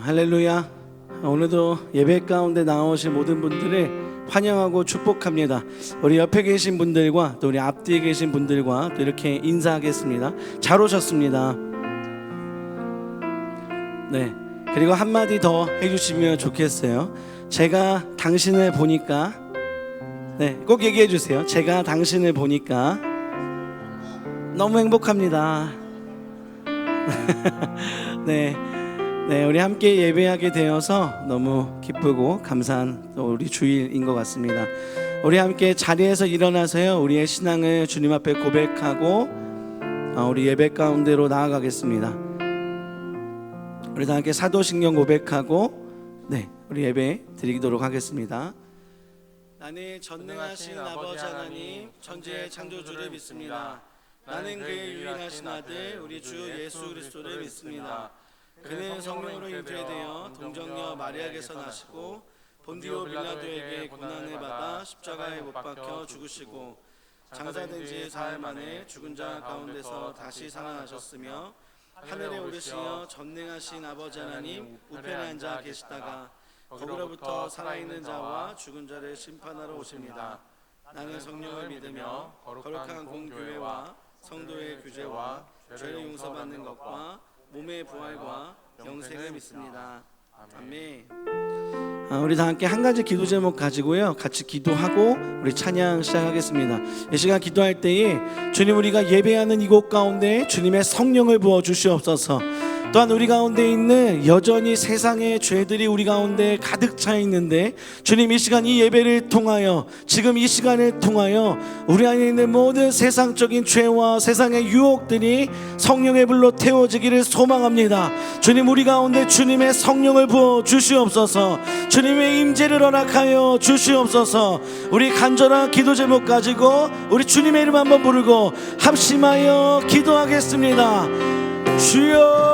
할렐루야. 오늘도 예배 가운데 나오신 모든 분들을 환영하고 축복합니다. 우리 옆에 계신 분들과 또 우리 앞뒤에 계신 분들과 또 이렇게 인사하겠습니다. 잘 오셨습니다. 네, 그리고 한마디 더 해주시면 좋겠어요. 제가 당신을 보니까, 네, 꼭 얘기해 주세요. 제가 당신을 보니까 너무 행복합니다. 네, 우리 함께 예배하게 되어서 너무 기쁘고 감사한 또 우리 주일인 것 같습니다. 우리 함께 자리에서 일어나서요, 우리의 신앙을 주님 앞에 고백하고 우리 예배 가운데로 나아가겠습니다. 우리 다 함께 사도신경 고백하고 우리 예배 드리도록 하겠습니다. 나는 전능하신 아버지 하나님 천지의 창조주를 믿습니다. 나는 그의 유일하신 아들 우리 주 예수 그리스도를 믿습니다. 그는 성령으로 잉태되어 동정녀 마리아에게서 나시고 본디오 빌라도에게 고난을 받아 십자가에 못 박혀 죽으시고 장사된 지 사흘 만에 죽은 자 가운데서 다시 살아나셨으며 하늘에 오르시어 전능하신 아버지 하나님 우편에 앉아 계시다가 거기로부터 살아있는 자와 죽은 자를 심판하러 오십니다. 나는 성령을 믿으며 거룩한 공교회와 성도의 규제와 죄를 용서받는 것과 몸의 부활과 영생을 믿습니다. 아멘. 우리 다 함께 한 가지 기도 제목 가지고요, 같이 기도하고 우리 찬양 시작하겠습니다. 이 시간 기도할 때에 주님, 우리가 예배하는 이곳 가운데 주님의 성령을 부어 주시옵소서. 또한 우리 가운데 있는 여전히 세상의 죄들이 우리 가운데 가득 차 있는데 주님, 이 시간 이 예배를 통하여, 지금 이 시간을 통하여 우리 안에 있는 모든 세상적인 죄와 세상의 유혹들이 성령의 불로 태워지기를 소망합니다. 주님, 우리 가운데 주님의 성령을 부어 주시옵소서. 주님의 임재를 허락하여 주시옵소서. 우리 간절한 기도 제목 가지고 우리 주님의 이름 한번 부르고 합심하여 기도하겠습니다. 주여,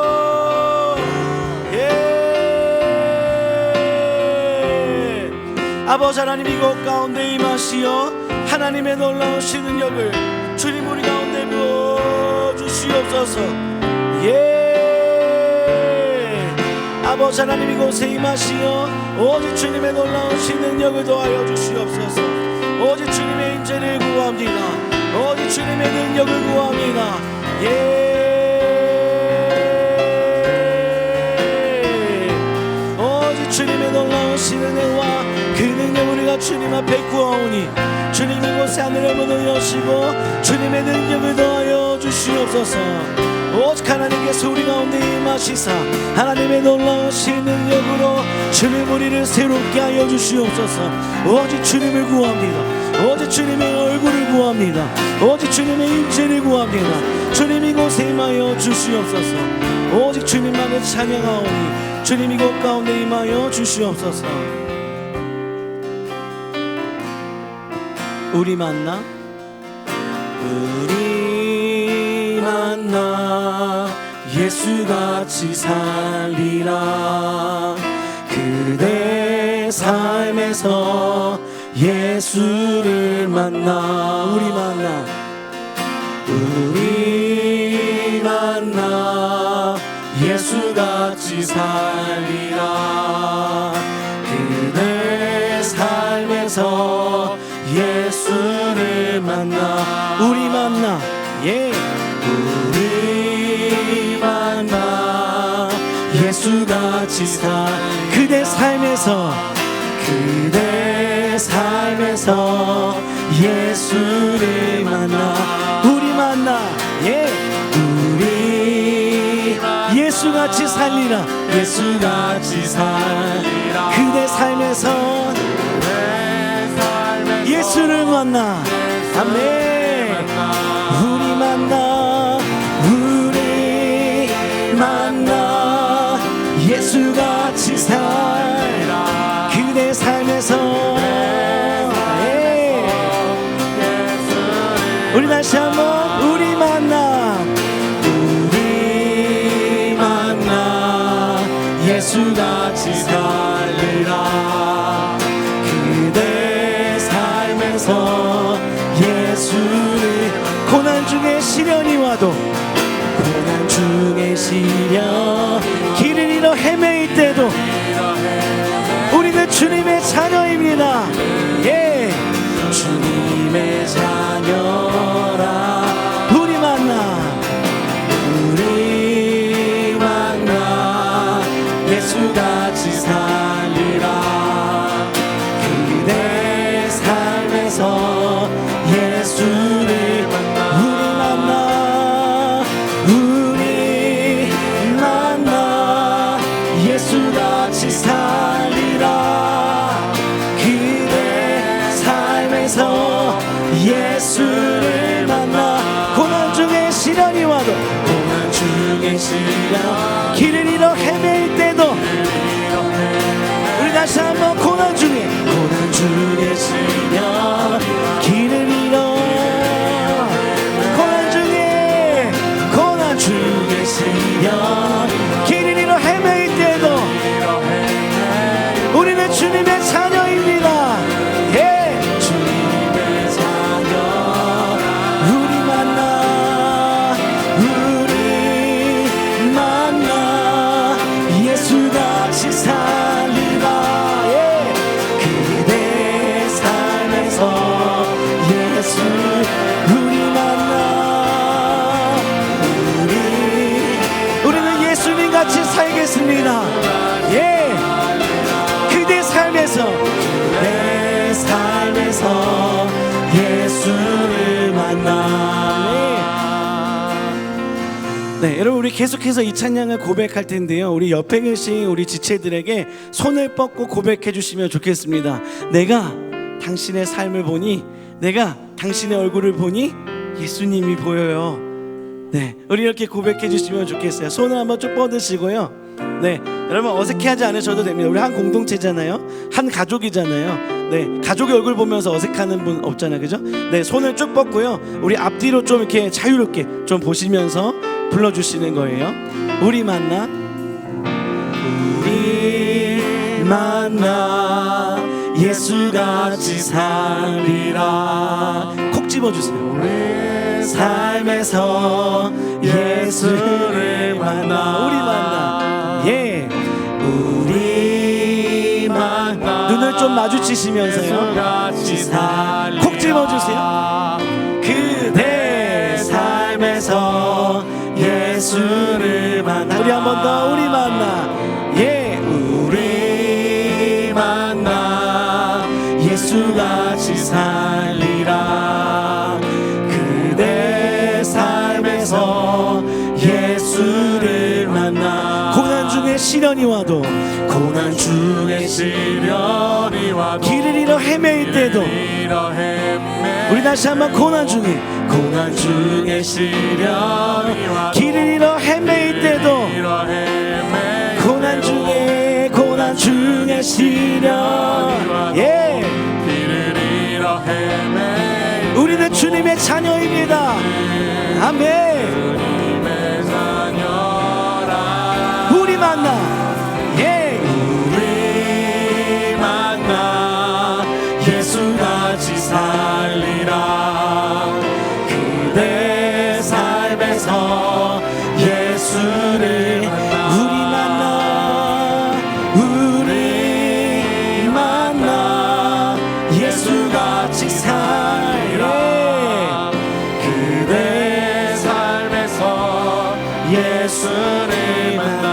아버지 하나님, 이곳 가운데 임하시어 하나님의 놀라우신 능력을 주님 우리 가운데 부어주시옵소서. 아버지 하나님, 이곳에 임하시어 오직 주님의 놀라우신 능력을 더하여 주시옵소서. 오직 주님의 임재를 구합니다. 오직 주님의 능력을 구합니다. 오직 주님의 놀라우신 은혜와 그 능력 우리가 주님 앞에 구하오니 주님, 이곳에 하늘의 문을 여시고 주님의 능력을 더하여 주시옵소서. 오직 하나님께서 우리 가운데 임하시사 하나님의 놀라우신 능력으로 주님 우리를 새롭게 하여 주시옵소서. 오직 주님을 구합니다. 오직 주님의 얼굴을 구합니다. 오직 주님의 임재를 구합니다. 주님, 이곳에 임하여 주시옵소서. 오직 주님만을 찬양하오니 주님, 이곳 가운데 임하여 주시옵소서. 우리 만나 예수같이 살리라. 그대 삶에서 예수를 만나. 우리 만나 예수같이 살리라. 그대 삶에서 예수를 만나. 우리 만나 예수같이 그대 삶에서 예수를 만나. 우리 만나 우리 예수같이 살리라. 그대 삶에서 예수를 만나. 아멘. 우리 만나 예수같이 살라. 그대 삶에서 우리 다시 한번 우리 만나 예수같이 살리라. 그대 삶에서 예수를 고난 중에 시련이 와도 고난 중에 시련 길을 잃어 헤매일 때도 삶에서 예수를 우리 만나 예수같이 살리라. 그대 삶에서 예수를 만나. 고난 중에 시련이 와도, 고난 중에 시련, 길을 잃어 헤맬 때도, 우리 다시 한번 고난 중에 시련, 길을 잃어, 고난 중에 시련, 길을 잃어 헤맬 때도 우리는 주님의 자녀입니다. 예, 주님의 자녀. 우리 만나 예수같이 살리라. 예, 그대 삶에서 예수 우리 만나. 우리는 예수님같이 살겠습니다. 예, 그대 삶에서, 내 삶에서 예수를 만나. 네, 여러분 우리 계속해서 이 찬양을 고백할 텐데요. 우리 옆에 계신 우리 지체들에게 손을 뻗고 고백해 주시면 좋겠습니다. 내가 당신의 삶을 보니, 내가 당신의 얼굴을 보니 예수님이 보여요. 네, 우리 이렇게 고백해 주시면 좋겠어요. 손을 한번 쭉 뻗으시고요. 네, 여러분 어색해하지 않으셔도 됩니다. 우리 한 공동체잖아요. 한 가족이잖아요. 네, 가족의 얼굴 보면서 어색하는 분 없잖아요, 그죠? 네, 손을 쭉 뻗고요. 우리 앞뒤로 좀 이렇게 자유롭게 좀 보시면서 불러주시는 거예요. 우리 만나 예수같이 살리라. 콕 집어주세요. 우리 삶에서 예수를 만나. 우리 만나. 예, 우리 만나. 눈을 좀 마주치시면서요. 콕 집어주세요. 그대 삶에서 예수를 만나. 우리 한 번 더. 우리 만나. 예, 우리 만나 예수같이 살리라. 그대 삶에서 예수를 만나. 고난 중에 시련이 와도, 고난 중에 시련이 와도, 길을 잃어 헤맬 때도, 우리 다시 한번 고난 중에 시련, 길을 잃어 헤맬 때도, 고난 중에 시련, 예, 우리는 주님의 자녀입니다. 아멘. 우리 만나. 예, 우리 만나 예수같이 살리라. 그대 삶에서 예수를 우리 만나 예수같이 살리라. 그대 삶에서 예수를 만나.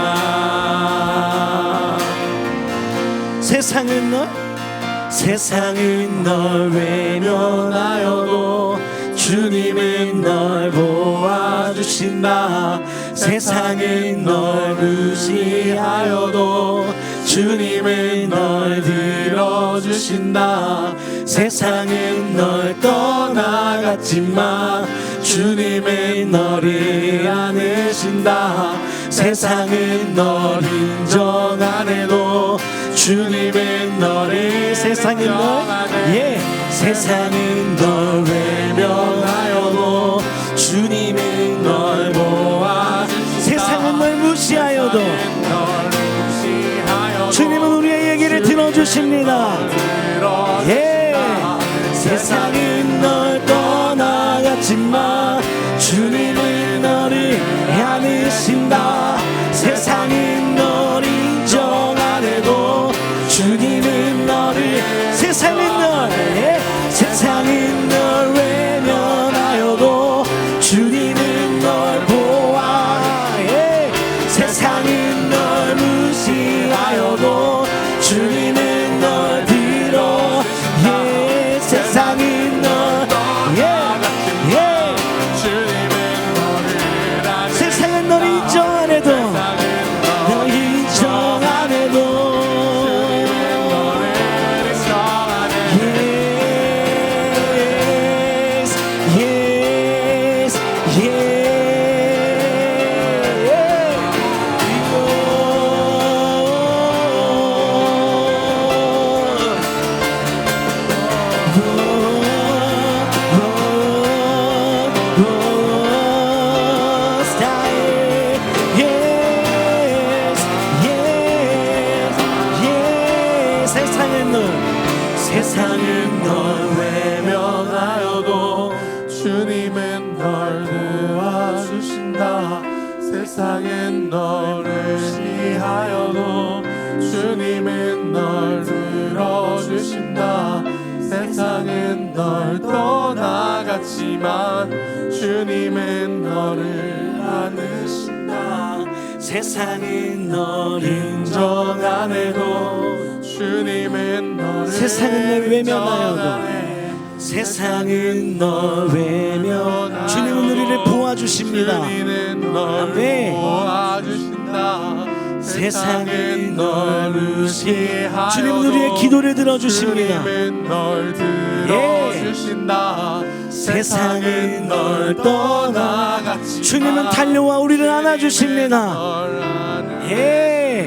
세상은 널 외면하여도 주님은 널 보아주신다. 세상은 널 무시하여도 주님은 널 들어주신다. 세상은 널 떠나갔지만 주님은 너를 안으신다. 세상은 널 인정 안 해도 주님은 너를, 세상은 널, 예, 세상은 널 외면하여도 주님은 널 보아. 세상은 널 무시하여도 주님은 우리의 얘기를 들어주십니다. 예, 세상은 널 떠나갔지만 주님은 너를 안으신다. 세상은 널 인정 안 해도 주님은 너를, 세상은 널, 예, 세상은 널 외면하여도 주님은 널 보아. 예, 세상은 널 무시하여도 주님은 널 들어. 예, 세상은 널 떠나갔지만 주님은 너를 안으신다. 세상은 널 인정 안 해도 주님은 너를 세상은 널 외면하여도 인정 안 해. 세상은 널 외면 주님은 우리를 보아주십니다. 주님은 널 아멘. 보아주신다. 세상은 널 무시하여도 주님은 우리의 기도를 들어주십니다. 주님은 널 들어주신다. 세상은 널 떠나갔지만 주님은 달려와 우리를 안아주십니다. 예.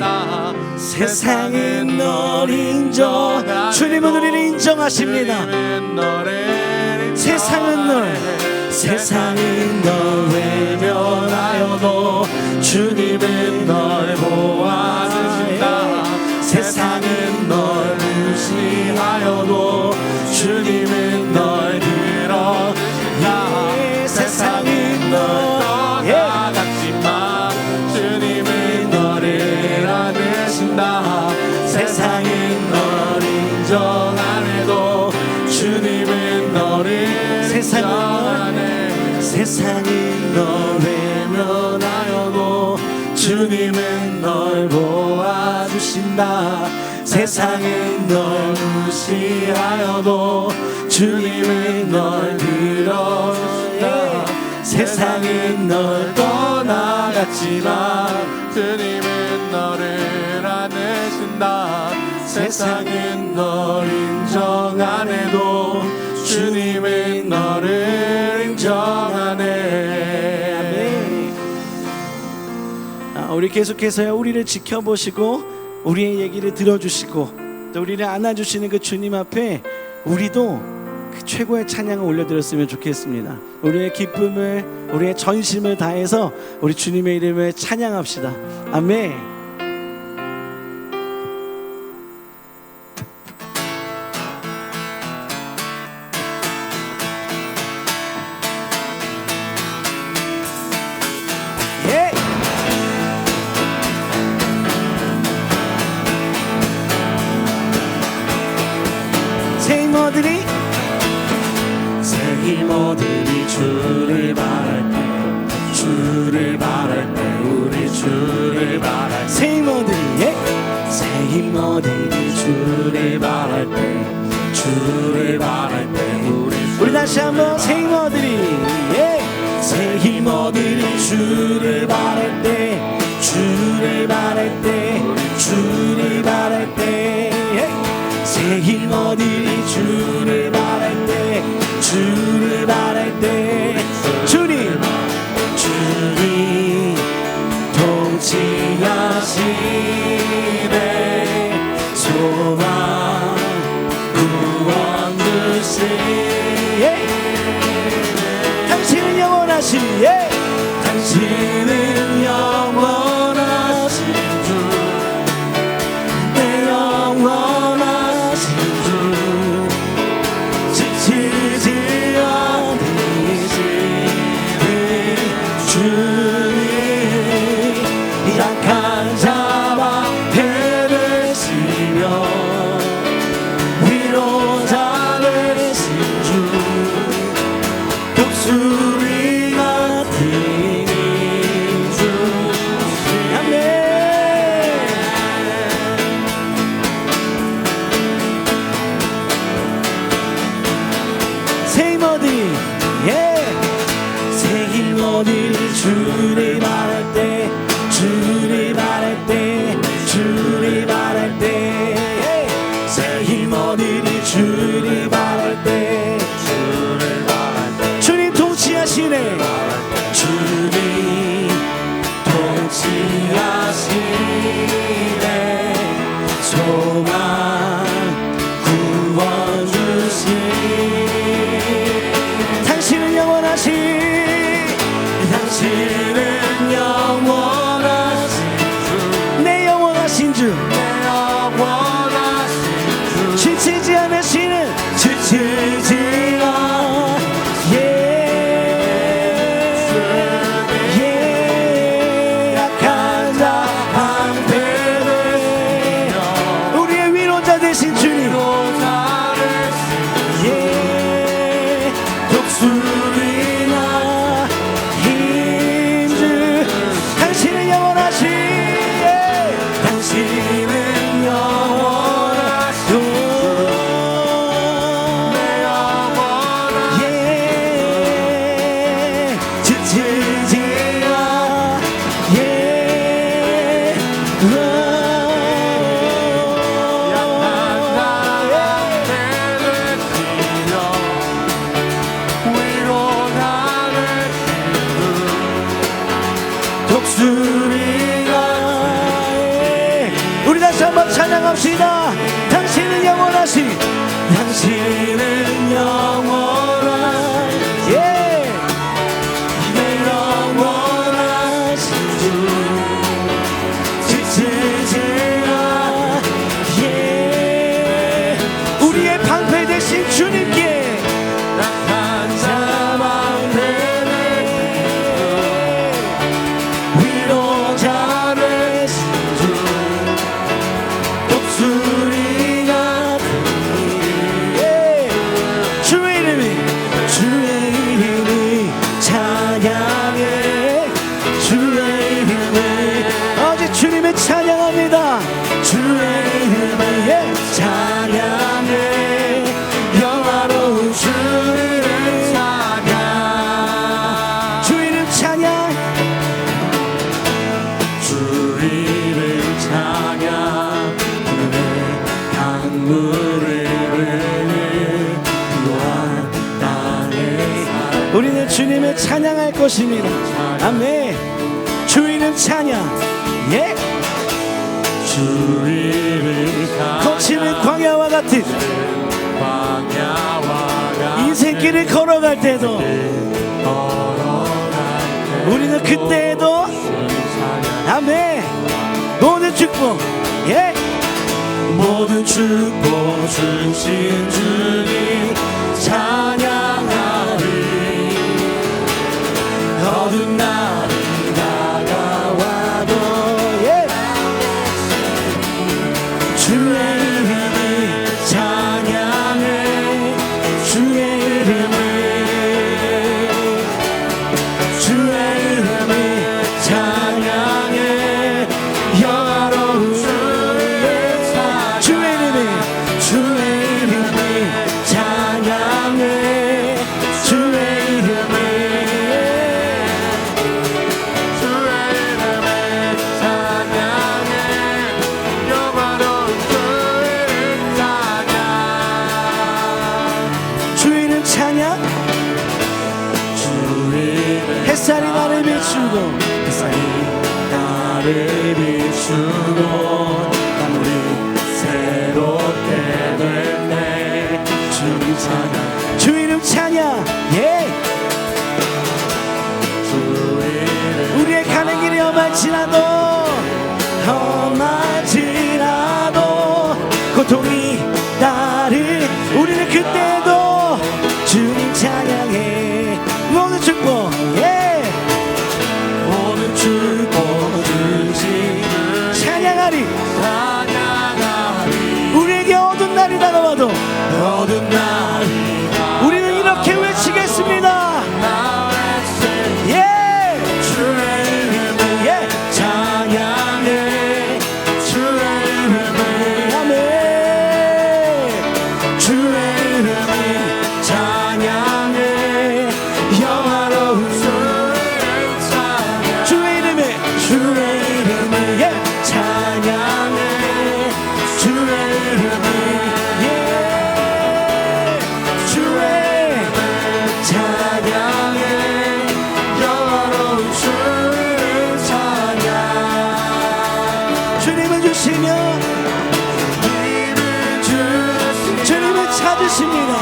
세상은 널 인정 주님은 우리를 인정하십니다. 세상은 널 외면하여도 주님은 널 보아주신다. 세상은 널 무시하여도 주님은 널 들어주신다. 세상은 널 떠나갔지만 주님은 너를 안으신다. 세상은 널 인정 안 해도 주님은 너를 세상은 널 외면하여도 주님은 널 보아주신다. 세상은 널 무시하여도 주님은 널 들어주신다. 세상은 널 떠나갔지만 주님은 너를 안으신다. 세상은 널 인정 안 해도 주님은 너를 인정하네. 우리 계속해서요 우리를 지켜보시고 우리의 얘기를 들어주시고 또 우리를 안아주시는 그 주님 앞에 우리도 그 최고의 찬양을 올려드렸으면 좋겠습니다. 우리의 기쁨을 우리의 전심을 다해서 우리 주님의 이름을 찬양합시다. 아멘. 새 힘어들이 주를 바랄 때 우리 주를 바랄 때 새 힘어들이 주를 바랄 때 우리 다시 한번 새 힘어들이 주를 바랄 때 새 힘어들이 주를 바랄 때 주님 통치하시네. 소망 구원 주시네. 당신은 영원하신 당신은 영원하신 주 내 영원하신 주 지치지 않으시는 주님 약한 자와 해내시며 위로자 되신 주 독수리 같은 주 아멘. 새 힘어들이 주를 바랄 때 새 힘어들이 주를 바랄 때 주님 통치하시네. 주님 통치하시네. 소망 구원 주시네. 당신은 영원하신 내 영원하신 주 지치지 않으시는 약한 자 방패되며 우리의 위로자 되신 주님 독수리나 힘줄 당신은 영원하시 당신은 영원하시 내 영원하시 지치지 마 우리 다시 한번 찬양합시다. 당신은 영원하시 당신은 영원하시 내 영원하신 주 지치지 마 우리의 방패 되신 주님께 낙한 자만 찬양합니다. 주의 이름을 찬양해 영화로운 주를 찬양 주 이름 찬양 주 이름 찬양 하늘의 강물을 흐르는 그러한 땅의 우리는 주님을 찬양할 것입니다. 아멘. 주 이름 찬양 주 이름 거치는 광야와 같은 인생길을 걸어갈 때도 우리는 그때에도 아멘 모든 축복 모든 축복 주신 주님 찬양하리 어두운 날이 다가와도 주의 이름을 찬양해 주의 이름을 찬양해 영화로운 주의 이름을 찬양해 주의 이름을 찬양 햇살이 나를 비추고 하늘이 새롭게 될 때 주님 찬양 주 이름 찬양 우리의 가는 길이 험할지라도 고통이 나를 우리는 그때도 주님 찬양해 모든 축복 모든 축복 주신 찬양하리 우리에게 어두운 날이 다가와도 우리는 이렇게 외치겠습니다. 주의 이름을 찬양해 주의 이름을 아멘 주의 이름을 찬양해 영화로운 주의 이름을 찬양해 주의 이름을 찬양해 영화로운 주를 찬양 주님을 주시며 주님을 찾으십니다.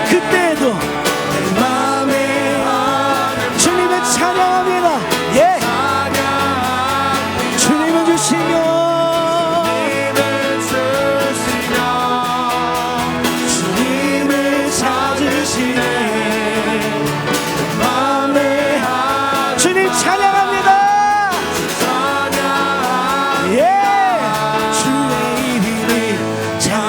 그때에도 내 마음에 주님을 찬양합니다. 주님을 주시며 주님을 찾으시네 마음에 주님 찬양합니다. 주의 이름을 찬양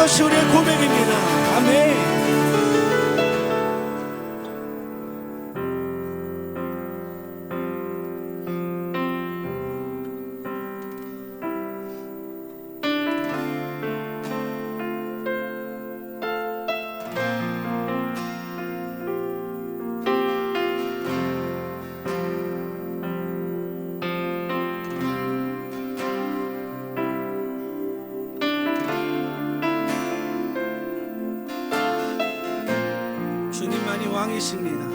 이것이 우리의 고백입니다. 아멘. 주님만이 왕이십니다.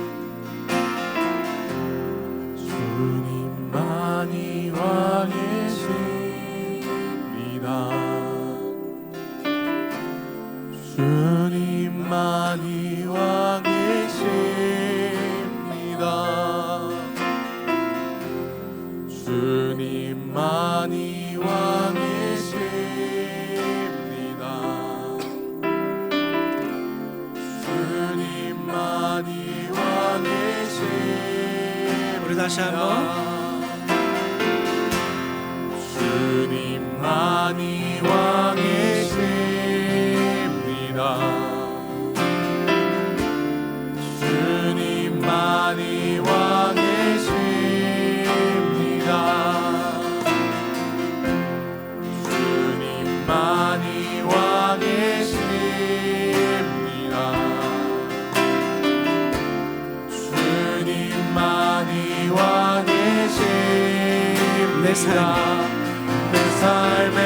주님만이 왕이십니다. 주님만이 왕이십니다. 주님만이 왕이십니다. 주님만이 왕이십니다. 우리 다시 한번. 주님만이 왕이십니다. 주님만이 왕이십니다. 주님만이 왕이십니다. 주님만이 왕이십니다. 내 삶. 내 삶에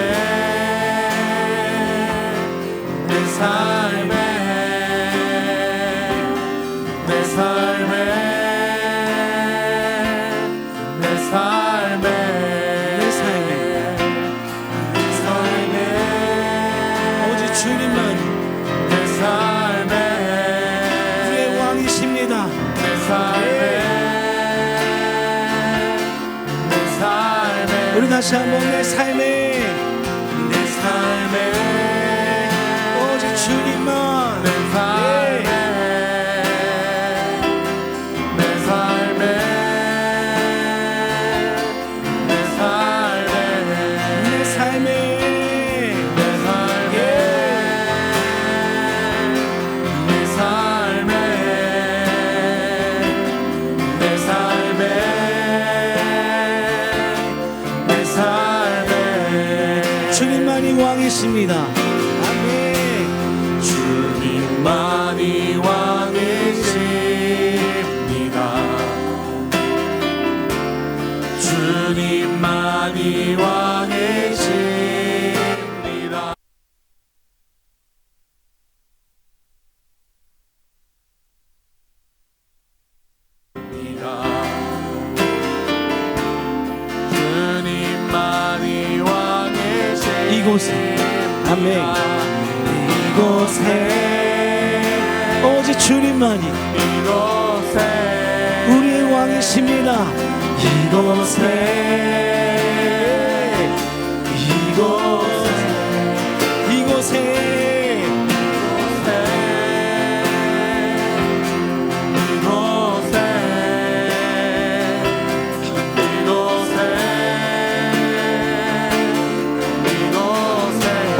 내 삶에 내 삶에 내 삶에 내 삶에 내 삶에 오직 주님만이 내 삶에 우리의 왕이십니다. 내 삶에 내 삶에 우리 다시 한번. 내 삶에 내 삶에 오직 주님만. 내 삶에 내 삶에 내 삶에 내 삶에 내 삶에 내 삶에 내 삶에 내 삶에 주님만이 왕이십니다. 아멘. 주님만이 왕이십니다. 주님만이 왕이십니다. 주님만이 왕이십니다. 이곳에 아멘. 이곳에 오직 주님만이 이곳에 우리의 왕이십니다. 이곳에 이곳에 이곳에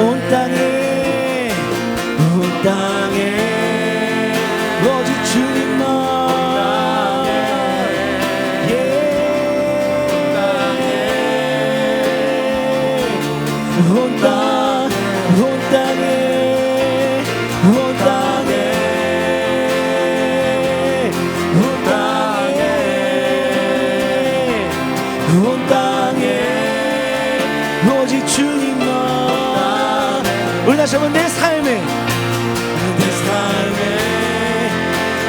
온 땅에 오직 주님만 온 땅에 오직 주님만. 우리 다시 한번. 내 삶에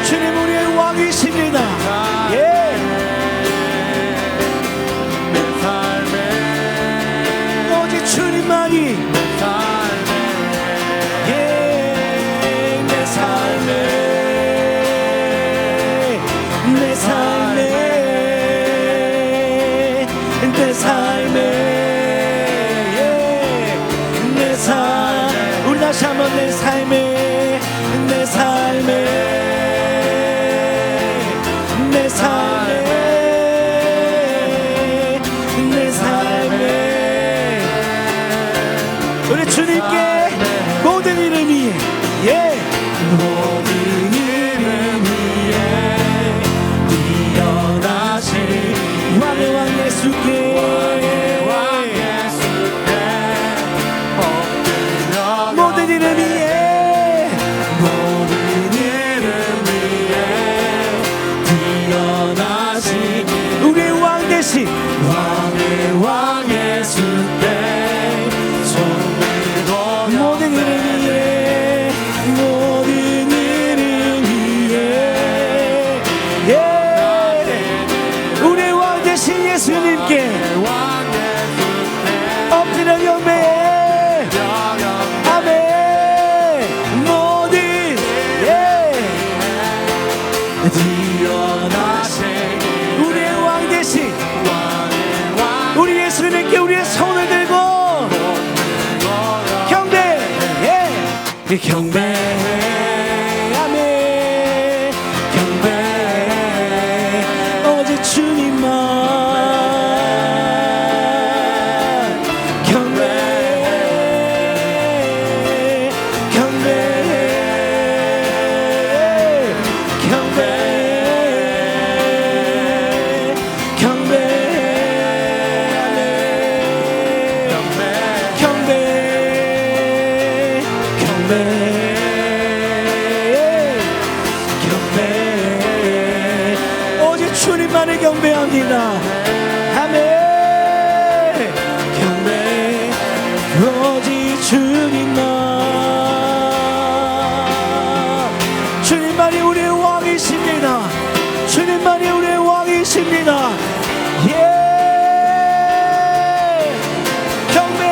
주님 우리의 왕이십니다. 예. 내 삶에 오직 주님만이 예. 내 삶에 내 삶에 내 삶에 예. 내 삶. 우리 다시 한번. 내 삶에 내 삶에 내 삶에 내 삶에 우리 주님께 모든 일을 모든 이름 위에 뛰어나신 왕의 왕 예수께 모든 이름 위에 뛰어나신 우리의 왕 대신 왕의 왕 예수께 손을 들어 모든 이름 위에 모든 이름 위에 우리의 왕 대신 예수님께 엎드려 경배해. 아멘. 모든 뛰어나신 우리의 왕 대신 우리 예수님께 우리의 손을 들고 경배해. 경배해. 아멘. 경배해. 오직 주님만 경배해. 경배해. 경배해. 경배해. 경배해. 경배해. 오직 주님만을 경배합니다. 아멘. 경배해. 오직 주님만 주님만이 우리의 왕이십니다. 주님만이 우리의 왕이십니다. 경배해.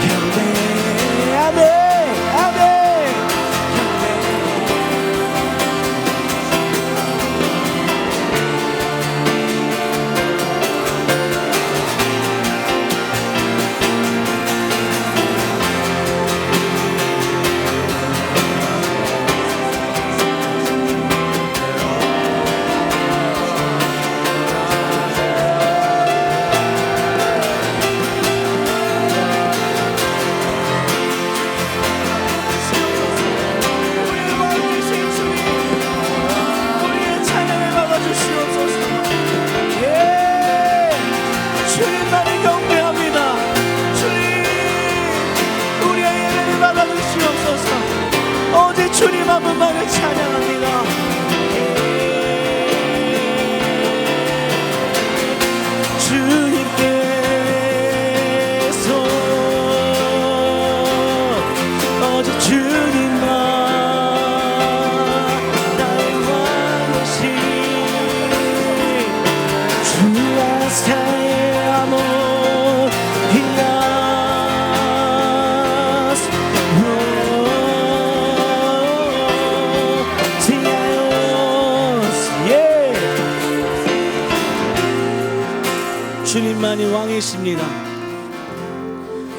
경배해. 아멘. 아멘. 우리의 왕이신 주님, 우리의 찬양을 받아주시옵소서. 주님만을 경배합니다. 주님, 우리의 예배를 받아주시옵소서. 오직 주님 한 분만을 찬양합니다. 주님께서 오직 주님만 나의 왕이신 주와 사이의 아몬 히나스 주님만이 왕이십니다.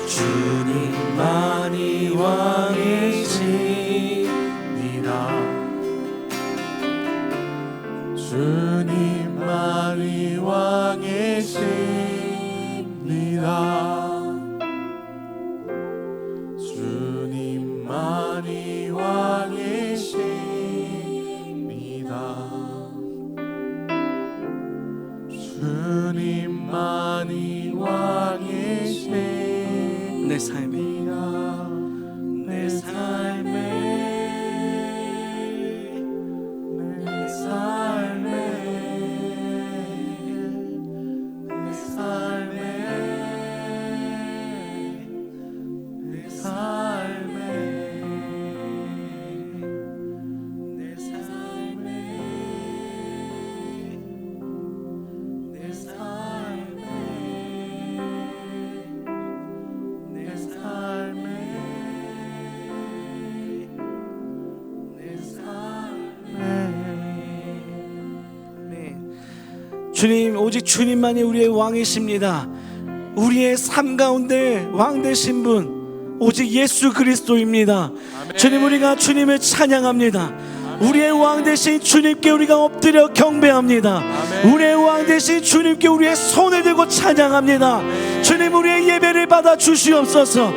주님만이 왕이십니다. 주님만이 왕이십니다. 주님만이 왕이십니다. 주님만이 왕이십니다. 내 삶에 내 삶에 내 삶에 내 삶에 내 삶에 내 삶에 내 삶에 내 삶에 주님, 오직 주님만이 우리의 왕이십니다. 우리의 삶 가운데 왕 되신 분 오직 예수 그리스도입니다. 아멘. 주님, 우리가 주님을 찬양합니다. 우리의 왕 되신 주님께 우리가 엎드려 경배합니다. 아멘. 우리의 왕 되신 주님께 우리의 손을 들고 찬양합니다. 주님, 우리의 예배를 받아 주시옵소서.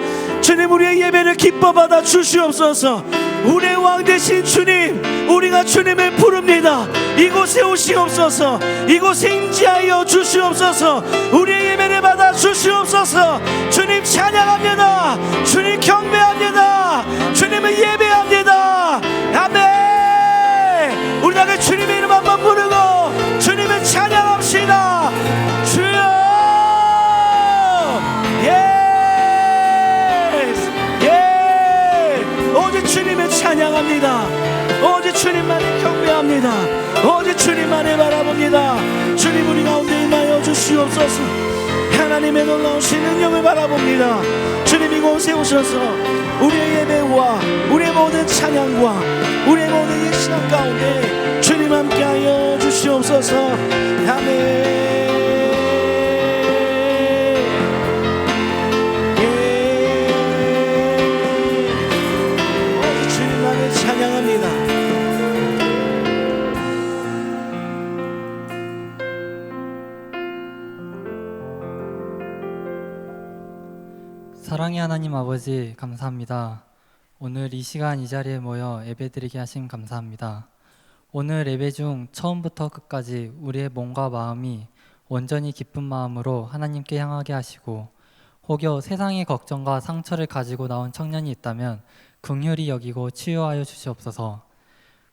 주님, 우리의 예배를 기뻐 받아 주시옵소서. 우리의 왕 되신 주님, 우리가 주님을 부릅니다. 이곳에 오시옵소서. 이곳에 임재하여 주시옵소서. 우리의 예배를 받아 주시옵소서. 주님 찬양합니다. 주님 경배합니다. 주님을 예배합니다. 아멘. 우리 다 같이 주님의 이름 한번 부르고 주님을 찬양합시다. 주여. 오직 주님을 찬양합니다. 오직 주님만을 경배합니다. 오직 주님만을 바라봅니다. 주님, 우리 가운데 임하여 주시옵소서. 하나님의 놀라우신 능력을 바라봅니다. 주님, 이곳에 오셔서 우리의 예배와 우리의 모든 찬양과 우리의 모든 이 시간 가운데 주님 함께하여 주시옵소서. 아멘. 찬양합니다. 사랑의 하나님 아버지, 감사합니다. 오늘 이 시간 이 자리에 모여 예배드리게 하심 감사합니다. 오늘 예배 중 처음부터 끝까지 우리의 몸과 마음이 온전히 기쁜 마음으로 하나님께 향하게 하시고, 혹여 세상의 걱정과 상처를 가지고 나온 청년이 있다면 긍휼히 여기고 치유하여 주시옵소서.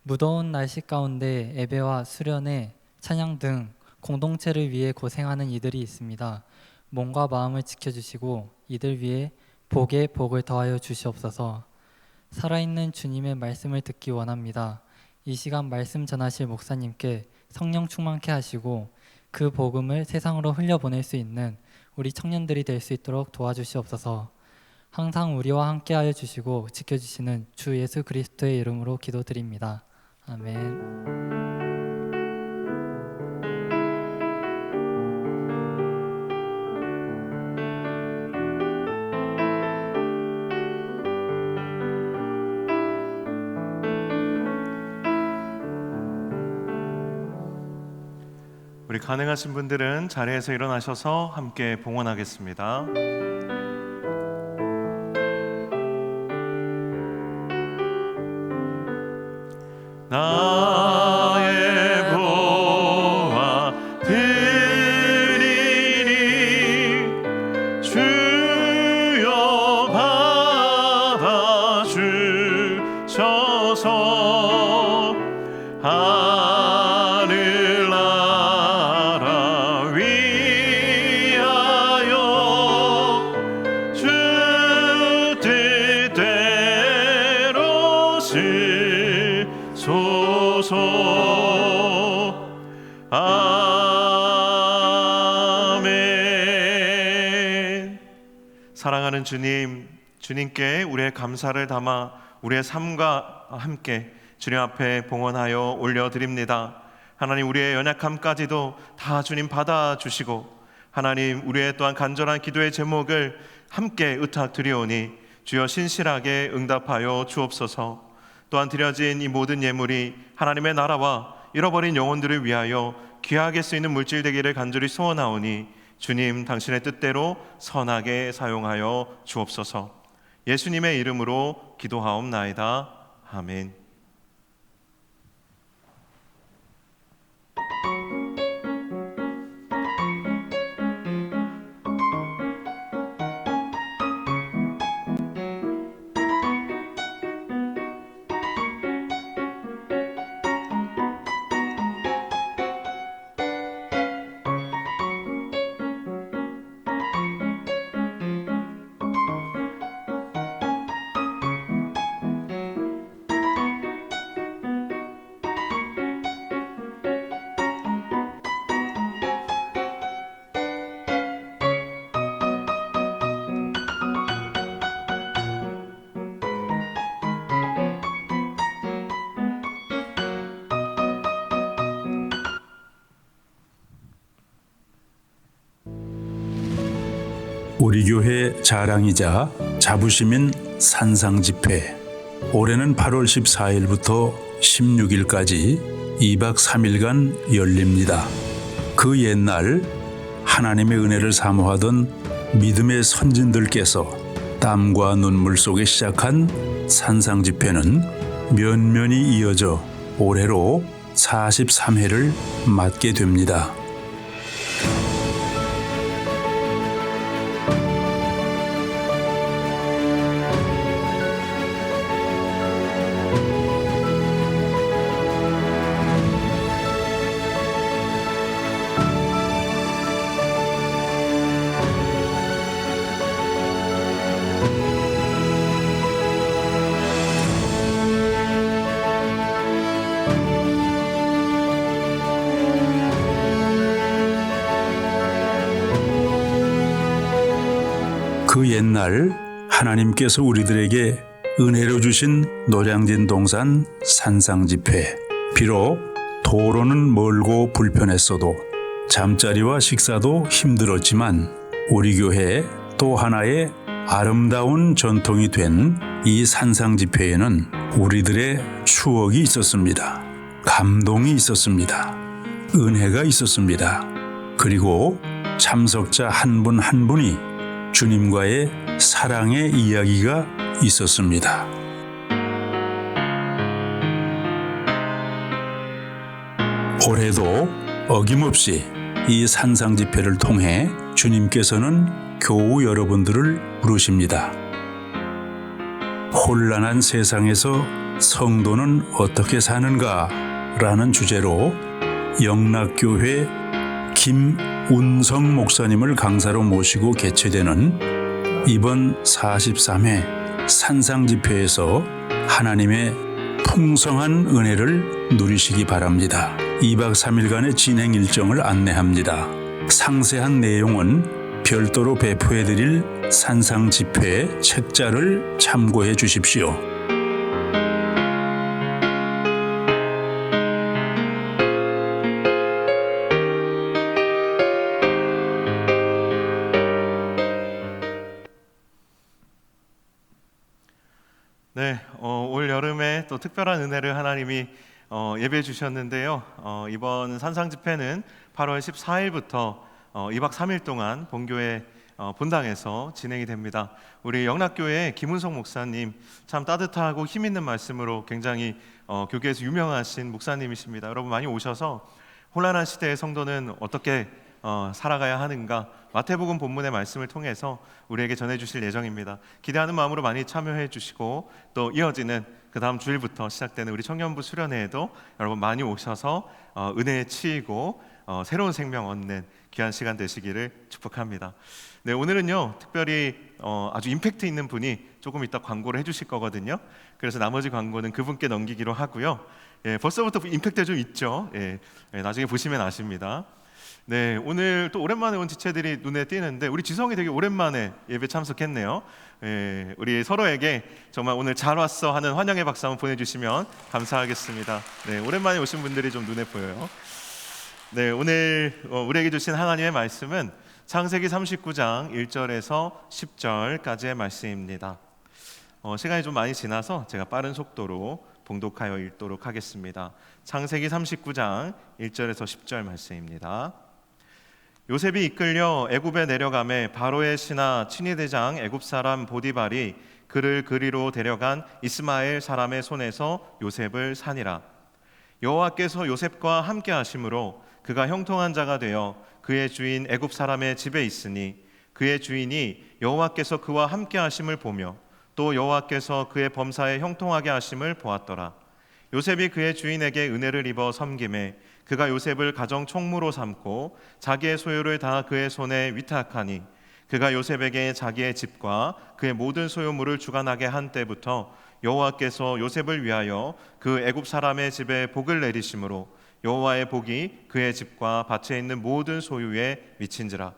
무더운 날씨 가운데 예배와 수련회, 찬양 등 공동체를 위해 고생하는 이들이 있습니다. 몸과 마음을 지켜주시고 이들 위해 복에 복을 더하여 주시옵소서. 살아있는 주님의 말씀을 듣기 원합니다. 이 시간 말씀 전하실 목사님께 성령 충만케 하시고 그 복음을 세상으로 흘려보낼 수 있는 우리 청년들이 될 수 있도록 도와주시옵소서. 항상 우리와 함께하여 주시고 지켜주시는 주 예수 그리스도의 이름으로 기도드립니다. 아멘. 우리 가능하신 분들은 자리에서 일어나셔서 함께 봉헌하겠습니다. 나의 보아 드리니 주여 받아 주셔서 하늘 나라 위하여 주 뜻대로 소서. 아멘. 사랑하는 주님, 주님께 우리의 감사를 담아 우리의 삶과 함께 주님 앞에 봉헌하여 올려드립니다. 하나님, 우리의 연약함까지도 다 주님 받아주시고, 하나님, 우리의 또한 간절한 기도의 제목을 함께 의탁드리오니 주여 신실하게 응답하여 주옵소서. 또한 드려진 이 모든 예물이 하나님의 나라와 잃어버린 영혼들을 위하여 귀하게 쓰이는 물질 되기를 간절히 소원하오니 주님 당신의 뜻대로 선하게 사용하여 주옵소서. 예수님의 이름으로 기도하옵나이다. 아멘. 우리 교회 자랑이자 자부심인 산상집회, 올해는 8월 14일부터 16일까지 2박 3일간 열립니다. 그 옛날 하나님의 은혜를 사모하던 믿음의 선진들께서 땀과 눈물 속에 시작한 산상 집회는 면면이 이어져 올해로 43회를 맞게 됩니다. 그 옛날 하나님께서 우리들에게 은혜로 주신 노량진 동산 산상 집회. 비록 도로는 멀고 불편했어도 잠자리와 식사도 힘들었지만 우리 교회 또 하나의 아름다운 전통이 된 이 산상 집회에는 우리들의 추억이 있었습니다. 감동이 있었습니다. 은혜가 있었습니다. 그리고 참석자 한 분 한 분이 주님과의 사랑의 이야기가 있었습니다. 올해도 어김없이 이 산상 집회를 통해 주님께서는 교우 여러분들을 부르십니다. 혼란한 세상에서 성도는 어떻게 사는가? 라는 주제로 영락교회 김운성 목사님을 강사로 모시고 개최되는 이번 43회 산상 집회에서 하나님의 풍성한 은혜를 누리시기 바랍니다. 2박 3일간의 진행 일정을 안내합니다. 상세한 내용은 별도로 배포해드릴 산상 집회 책자를 참고해 주십시오. 네, 올 여름에 또 특별한 은혜를 하나님이 예배해 주셨는데요. 이번 산상 집회는 8월 14일부터 2박 3일 동안 본교회 본당에서 진행이 됩니다. 우리 영락교회 김은성 목사님 참 따뜻하고 힘 있는 말씀으로 굉장히 교계에서 유명하신 목사님이십니다. 여러분 많이 오셔서 혼란한 시대의 성도는 어떻게 살아가야 하는가 마태복음 본문의 말씀을 통해서 우리에게 전해주실 예정입니다. 기대하는 마음으로 많이 참여해 주시고 또 이어지는 그 다음 주일부터 시작되는 우리 청년부 수련회에도 여러분 많이 오셔서 은혜에 치이고 새로운 생명 얻는 귀한 시간 되시기를 축복합니다. 네, 오늘은요 특별히 아주 임팩트 있는 분이 조금 이따 광고를 해주실 거거든요. 그래서 나머지 광고는 그분께 넘기기로 하고요. 벌써부터 임팩트 좀 있죠. 나중에 보시면 아십니다. 네, 오늘 또 오랜만에 온 지체들이 눈에 띄는데 우리 지성이 되게 오랜만에 예배 참석했네요. 우리 서로에게 정말 오늘 잘 왔어 하는 환영의 박수 한번 보내주시면 감사하겠습니다. 네, 오랜만에 오신 분들이 좀 눈에 보여요. 네, 오늘 우리에게 주신 하나님의 말씀은 창세기 39장 1절에서 10절까지의 말씀입니다. 시간이 좀 많이 지나서 제가 빠른 속도로 봉독하여 읽도록 하겠습니다. 창세기 39장 1절에서 10절 말씀입니다. 요셉이 이끌려 애굽에 내려가매 바로의 신하 친위대장 애굽 사람 보디발이 그를 그리로 데려간 이스마엘 사람의 손에서 요셉을 산이라. 여호와께서 요셉과 함께 하심으로 그가 형통한 자가 되어 그의 주인 애굽 사람의 집에 있으니 그의 주인이 여호와께서 그와 함께 하심을 보며 또 여호와께서 그의 범사에 형통하게 하심을 보았더라. 요셉이 그의 주인에게 은혜를 입어 섬김에 그가 요셉을 가정 총무로 삼고 자기의 소유를 다 그의 손에 위탁하니 그가 요셉에게 자기의 집과 그의 모든 소유물을 주관하게 한 때부터 여호와께서 요셉을 위하여 그 애굽 사람의 집에 복을 내리심으로 여호와의 복이 그의 집과 밭에 있는 모든 소유에 미친지라.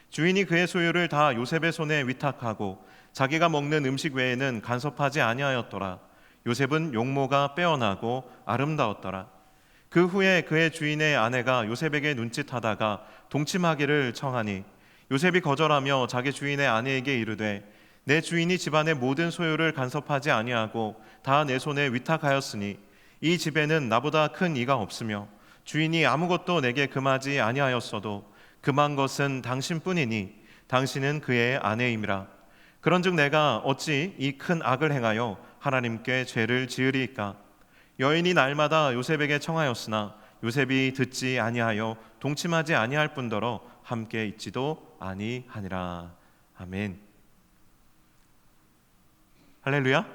주인이 그의 소유를 다 요셉의 손에 위탁하고 자기가 먹는 음식 외에는 간섭하지 아니하였더라. 요셉은 용모가 빼어나고 아름다웠더라. 그 후에 그의 주인의 아내가 요셉에게 눈짓하다가 동침하기를 청하니 요셉이 거절하며 자기 주인의 아내에게 이르되 내 주인이 집안의 모든 소유를 간섭하지 아니하고 다 내 손에 위탁하였으니 이 집에는 나보다 큰 이가 없으며 주인이 아무것도 내게 금하지 아니하였어도 금한 것은 당신뿐이니 당신은 그의 아내임이라. 그런즉 내가 어찌 이 큰 악을 행하여 하나님께 죄를 지으리이까? 여인이 날마다 요셉에게 청하였으나 요셉이 듣지 아니하여 동침하지 아니할 뿐더러 함께 있지도 아니하니라. 아멘. 할렐루야.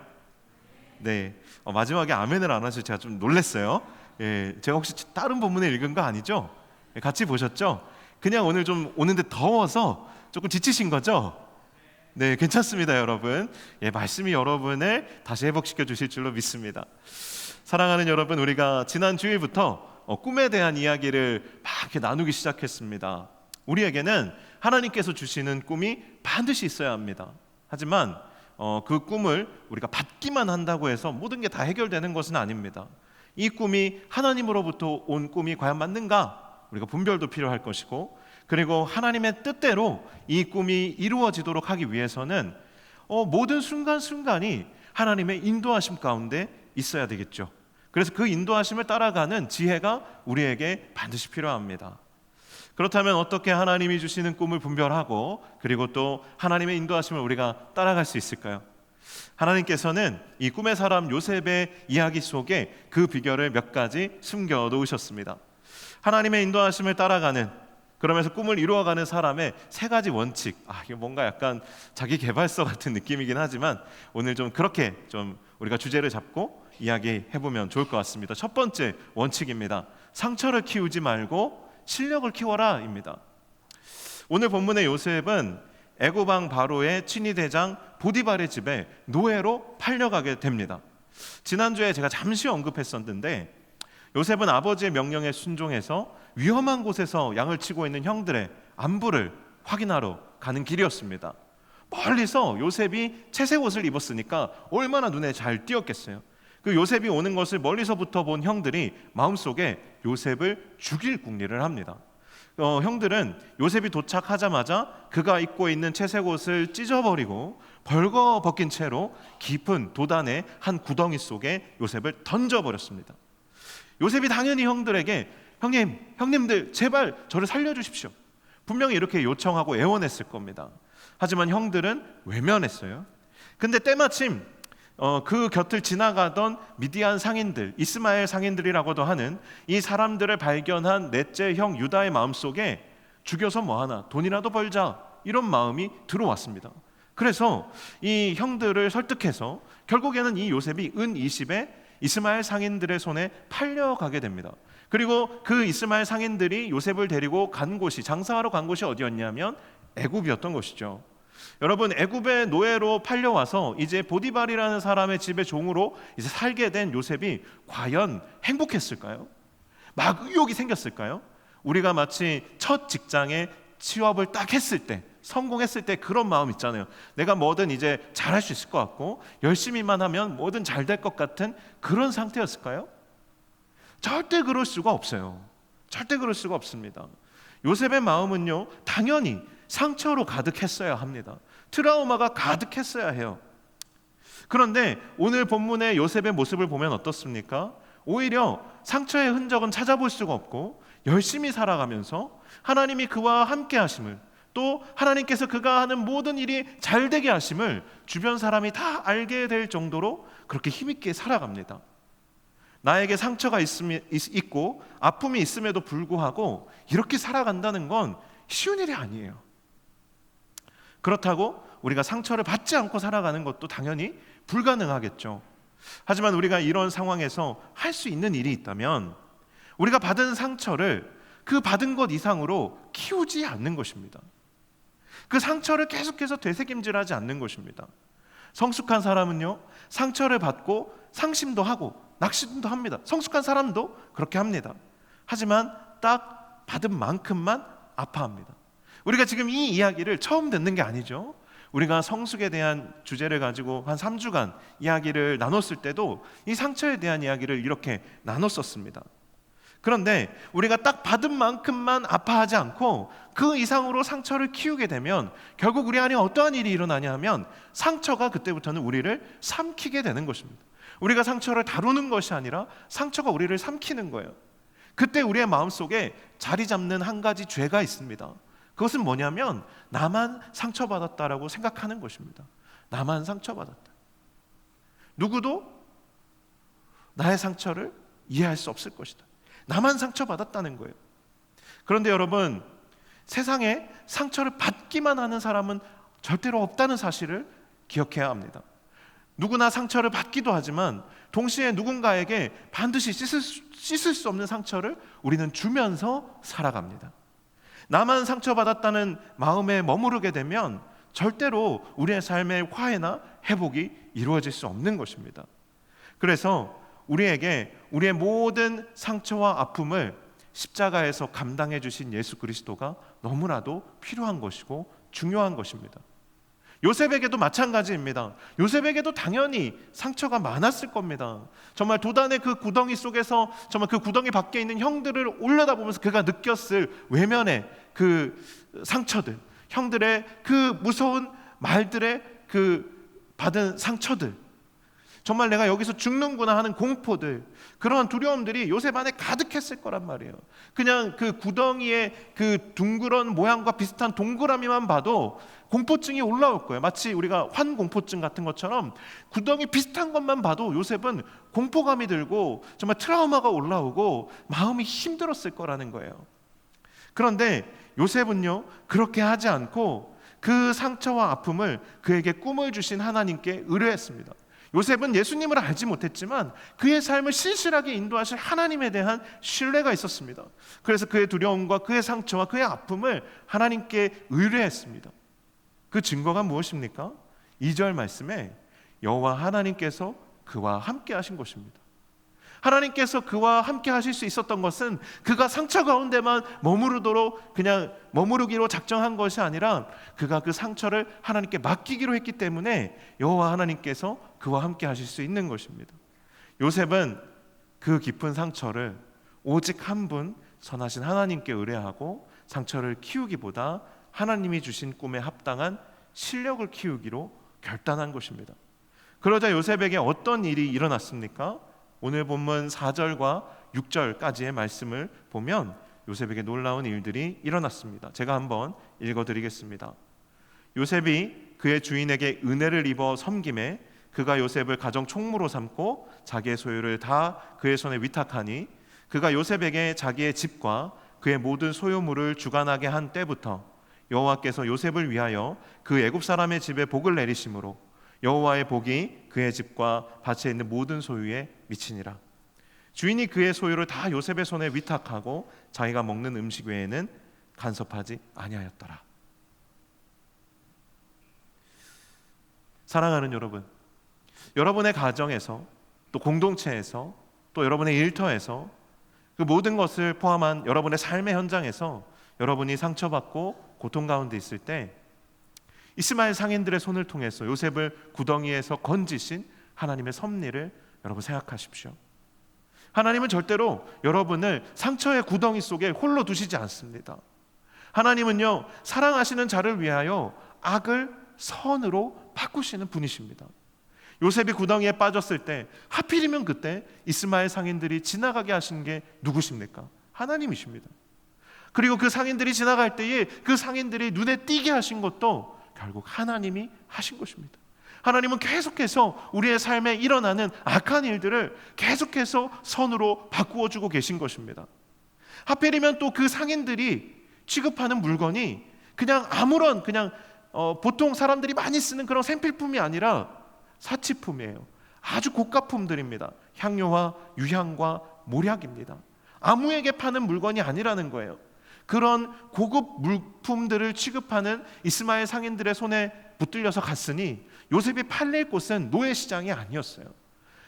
네, 마지막에 아멘을 안 하셔서 제가 좀 놀랐어요. 예, 제가 혹시 다른 본문에 읽은 거 아니죠? 예, 같이 보셨죠? 그냥 오늘 좀 오는데 더워서 조금 지치신 거죠? 네, 괜찮습니다, 여러분. 예, 말씀이 여러분을 다시 회복시켜 주실 줄로 믿습니다. 사랑하는 여러분, 우리가 지난 주일부터 꿈에 대한 이야기를 막 이렇게 나누기 시작했습니다. 우리에게는 하나님께서 주시는 꿈이 반드시 있어야 합니다. 하지만 그 꿈을 우리가 받기만 한다고 해서 모든 게 다 해결되는 것은 아닙니다. 이 꿈이 하나님으로부터 온 꿈이 과연 맞는가? 우리가 분별도 필요할 것이고, 그리고 하나님의 뜻대로 이 꿈이 이루어지도록 하기 위해서는 모든 순간순간이 하나님의 인도하심 가운데 있어야 되겠죠. 그래서 그 인도하심을 따라가는 지혜가 우리에게 반드시 필요합니다. 그렇다면 어떻게 하나님이 주시는 꿈을 분별하고 그리고 또 하나님의 인도하심을 우리가 따라갈 수 있을까요? 하나님께서는 이 꿈의 사람 요셉의 이야기 속에 그 비결을 몇 가지 숨겨 놓으셨습니다. 하나님의 인도하심을 따라가는, 그러면서 꿈을 이루어가는 사람의 세 가지 원칙. 이게 뭔가 약간 자기 개발서 같은 느낌이긴 하지만 오늘 좀 그렇게 좀 우리가 주제를 잡고 이야기해보면 좋을 것 같습니다. 첫 번째 원칙입니다. 상처를 키우지 말고 실력을 키워라 입니다. 오늘 본문의 요셉은 애굽 왕 바로의 친위대장 보디발의 집에 노예로 팔려가게 됩니다. 지난주에 제가 잠시 언급했었는데 요셉은 아버지의 명령에 순종해서 위험한 곳에서 양을 치고 있는 형들의 안부를 확인하러 가는 길이었습니다. 멀리서 요셉이 채색 옷을 입었으니까 얼마나 눈에 잘 띄었겠어요. 그 요셉이 오는 것을 멀리서부터 본 형들이 마음속에 요셉을 죽일 궁리를 합니다. 형들은 요셉이 도착하자마자 그가 입고 있는 채색 옷을 찢어버리고 벌거벗긴 채로 깊은 도단의 한 구덩이 속에 요셉을 던져버렸습니다. 요셉이 당연히 형들에게 형님들 제발 저를 살려주십시오. 분명히 이렇게 요청하고 애원했을 겁니다. 하지만 형들은 외면했어요. 근데 때마침 그 곁을 지나가던 미디안 상인들, 이스마엘 상인들이라고도 하는 이 사람들을 발견한 넷째 형 유다의 마음속에 죽여서 뭐하나 돈이라도 벌자 이런 마음이 들어왔습니다. 그래서 이 형들을 설득해서 결국에는 이 요셉이 은 20에 이스마엘 상인들의 손에 팔려가게 됩니다. 그리고 그 이스마엘 상인들이 요셉을 데리고 간 곳이, 장사하러 간 곳이 어디였냐면 애굽이었던 것이죠. 여러분, 애굽의 노예로 팔려와서 이제 보디발이라는 사람의 집의 종으로 이제 살게 된 요셉이 과연 행복했을까요? 막 의욕이 생겼을까요? 우리가 마치 첫 직장에 취업을 딱 했을 때, 성공했을 때 그런 마음 있잖아요. 내가 뭐든 이제 잘할 수 있을 것 같고 열심히만 하면 뭐든 잘 될 것 같은 그런 상태였을까요? 절대 그럴 수가 없어요. 절대 그럴 수가 없습니다. 요셉의 마음은요, 당연히 상처로 가득했어야 합니다. 트라우마가 가득했어야 해요. 그런데 오늘 본문의 요셉의 모습을 보면 어떻습니까? 오히려 상처의 흔적은 찾아볼 수가 없고 열심히 살아가면서 하나님이 그와 함께 하심을, 또 하나님께서 그가 하는 모든 일이 잘 되게 하심을 주변 사람이 다 알게 될 정도로 그렇게 힘있게 살아갑니다. 나에게 상처가 있고 아픔이 있음에도 불구하고 이렇게 살아간다는 건 쉬운 일이 아니에요. 그렇다고 우리가 상처를 받지 않고 살아가는 것도 당연히 불가능하겠죠. 하지만 우리가 이런 상황에서 할 수 있는 일이 있다면 우리가 받은 상처를 그 받은 것 이상으로 키우지 않는 것입니다. 그 상처를 계속해서 되새김질하지 않는 것입니다. 성숙한 사람은요, 상처를 받고 상심도 하고 낙심도 합니다. 성숙한 사람도 그렇게 합니다. 하지만 딱 받은 만큼만 아파합니다. 우리가 지금 이 이야기를 처음 듣는 게 아니죠. 우리가 성숙에 대한 주제를 가지고 한 3주간 이야기를 나눴을 때도 이 상처에 대한 이야기를 이렇게 나눴었습니다. 그런데 우리가 딱 받은 만큼만 아파하지 않고 그 이상으로 상처를 키우게 되면 결국 우리 안에 어떠한 일이 일어나냐 하면 상처가 그때부터는 우리를 삼키게 되는 것입니다. 우리가 상처를 다루는 것이 아니라 상처가 우리를 삼키는 거예요. 그때 우리의 마음속에 자리 잡는 한 가지 죄가 있습니다. 그것은 뭐냐면 나만 상처받았다라고 생각하는 것입니다. 나만 상처받았다. 누구도 나의 상처를 이해할 수 없을 것이다. 나만 상처받았다는 거예요. 그런데 여러분, 세상에 상처를 받기만 하는 사람은 절대로 없다는 사실을 기억해야 합니다. 누구나 상처를 받기도 하지만 동시에 누군가에게 반드시 씻을 수 없는 상처를 우리는 주면서 살아갑니다. 나만 상처받았다는 마음에 머무르게 되면 절대로 우리의 삶의 화해나 회복이 이루어질 수 없는 것입니다. 그래서 우리에게 우리의 모든 상처와 아픔을 십자가에서 감당해 주신 예수 그리스도가 너무나도 필요한 것이고 중요한 것입니다. 요셉에게도 마찬가지입니다. 요셉에게도 당연히 상처가 많았을 겁니다. 정말 도단의 그 구덩이 속에서 정말 그 구덩이 밖에 있는 형들을 올려다보면서 그가 느꼈을 외면의 그 상처들, 형들의 그 무서운 말들의 그 받은 상처들, 정말 내가 여기서 죽는구나 하는 공포들, 그러한 두려움들이 요셉 안에 가득했을 거란 말이에요. 그냥 그 구덩이의 그 둥그런 모양과 비슷한 동그라미만 봐도 공포증이 올라올 거예요. 마치 우리가 환공포증 같은 것처럼 구덩이 비슷한 것만 봐도 요셉은 공포감이 들고 정말 트라우마가 올라오고 마음이 힘들었을 거라는 거예요. 그런데 요셉은요, 그렇게 하지 않고 그 상처와 아픔을 그에게 꿈을 주신 하나님께 의뢰했습니다. 요셉은 예수님을 알지 못했지만 그의 삶을 신실하게 인도하실 하나님에 대한 신뢰가 있었습니다. 그래서 그의 두려움과 그의 상처와 그의 아픔을 하나님께 의뢰했습니다. 그 증거가 무엇입니까? 2절 말씀에 여호와 하나님께서 그와 함께 하신 것입니다. 하나님께서 그와 함께 하실 수 있었던 것은 그가 상처 가운데만 그냥 머무르기로 작정한 것이 아니라 그가 그 상처를 하나님께 맡기기로 했기 때문에 여호와 하나님께서 그와 함께 하실 수 있는 것입니다. 요셉은 그 깊은 상처를 오직 한 분 선하신 하나님께 의뢰하고 상처를 키우기보다 하나님이 주신 꿈에 합당한 실력을 키우기로 결단한 것입니다. 그러자 요셉에게 어떤 일이 일어났습니까? 오늘 본문 4절과 6절까지의 말씀을 보면 요셉에게 놀라운 일들이 일어났습니다. 제가 한번 읽어드리겠습니다. 요셉이 그의 주인에게 은혜를 입어 섬김에 그가 요셉을 가정 총무로 삼고 자기의 소유를 다 그의 손에 위탁하니 그가 요셉에게 자기의 집과 그의 모든 소유물을 주관하게 한 때부터 여호와께서 요셉을 위하여 그 애굽 사람의 집에 복을 내리심으로 여호와의 복이 그의 집과 밭에 있는 모든 소유에 미치니라. 주인이 그의 소유를 다 요셉의 손에 위탁하고 자기가 먹는 음식 외에는 간섭하지 아니하였더라. 사랑하는 여러분, 여러분의 가정에서 또 공동체에서 또 여러분의 일터에서 그 모든 것을 포함한 여러분의 삶의 현장에서 여러분이 상처받고 고통 가운데 있을 때 이스마엘 상인들의 손을 통해서 요셉을 구덩이에서 건지신 하나님의 섭리를 여러분 생각하십시오. 하나님은 절대로 여러분을 상처의 구덩이 속에 홀로 두시지 않습니다. 하나님은요, 사랑하시는 자를 위하여 악을 선으로 바꾸시는 분이십니다. 요셉이 구덩이에 빠졌을 때 하필이면 그때 이스마엘 상인들이 지나가게 하신 게 누구십니까? 하나님이십니다. 그리고 그 상인들이 지나갈 때에 그 상인들이 눈에 띄게 하신 것도 결국 하나님이 하신 것입니다. 하나님은 계속해서 우리의 삶에 일어나는 악한 일들을 계속해서 선으로 바꾸어 주고 계신 것입니다. 하필이면 또 그 상인들이 취급하는 물건이 그냥 아무런 보통 사람들이 많이 쓰는 그런 생필품이 아니라 사치품이에요. 아주 고가품들입니다. 향료와 유향과 모략입니다. 아무에게 파는 물건이 아니라는 거예요. 그런 고급 물품들을 취급하는 이스마엘 상인들의 손에 붙들려서 갔으니 요셉이 팔릴 곳은 노예시장이 아니었어요.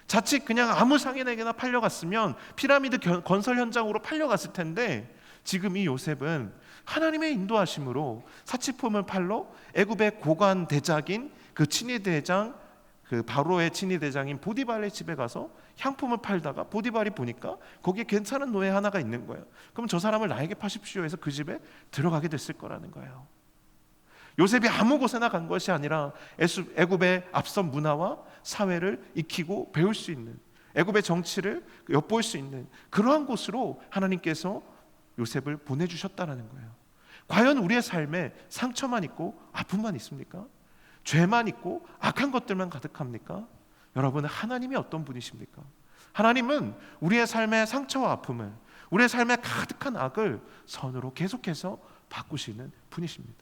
자칫 그냥 아무 상인에게나 팔려갔으면 피라미드 건설 현장으로 팔려갔을 텐데 지금 이 요셉은 하나님의 인도하심으로 사치품을 팔러 애굽의 고관 대작인 그 친위 대장, 그 바로의 친위 대장인 보디발의 집에 가서 향품을 팔다가 보디발이 보니까 거기에 괜찮은 노예 하나가 있는 거예요. 그럼 저 사람을 나에게 파십시오 해서 그 집에 들어가게 됐을 거라는 거예요. 요셉이 아무 곳에나 간 것이 아니라 애굽의 앞선 문화와 사회를 익히고 배울 수 있는, 애굽의 정치를 엿볼 수 있는 그러한 곳으로 하나님께서 요셉을 보내주셨다는 거예요. 과연 우리의 삶에 상처만 있고 아픔만 있습니까? 죄만 있고 악한 것들만 가득합니까? 여러분, 하나님이 어떤 분이십니까? 하나님은 우리의 삶의 상처와 아픔을, 우리의 삶의 가득한 악을 선으로 계속해서 바꾸시는 분이십니다.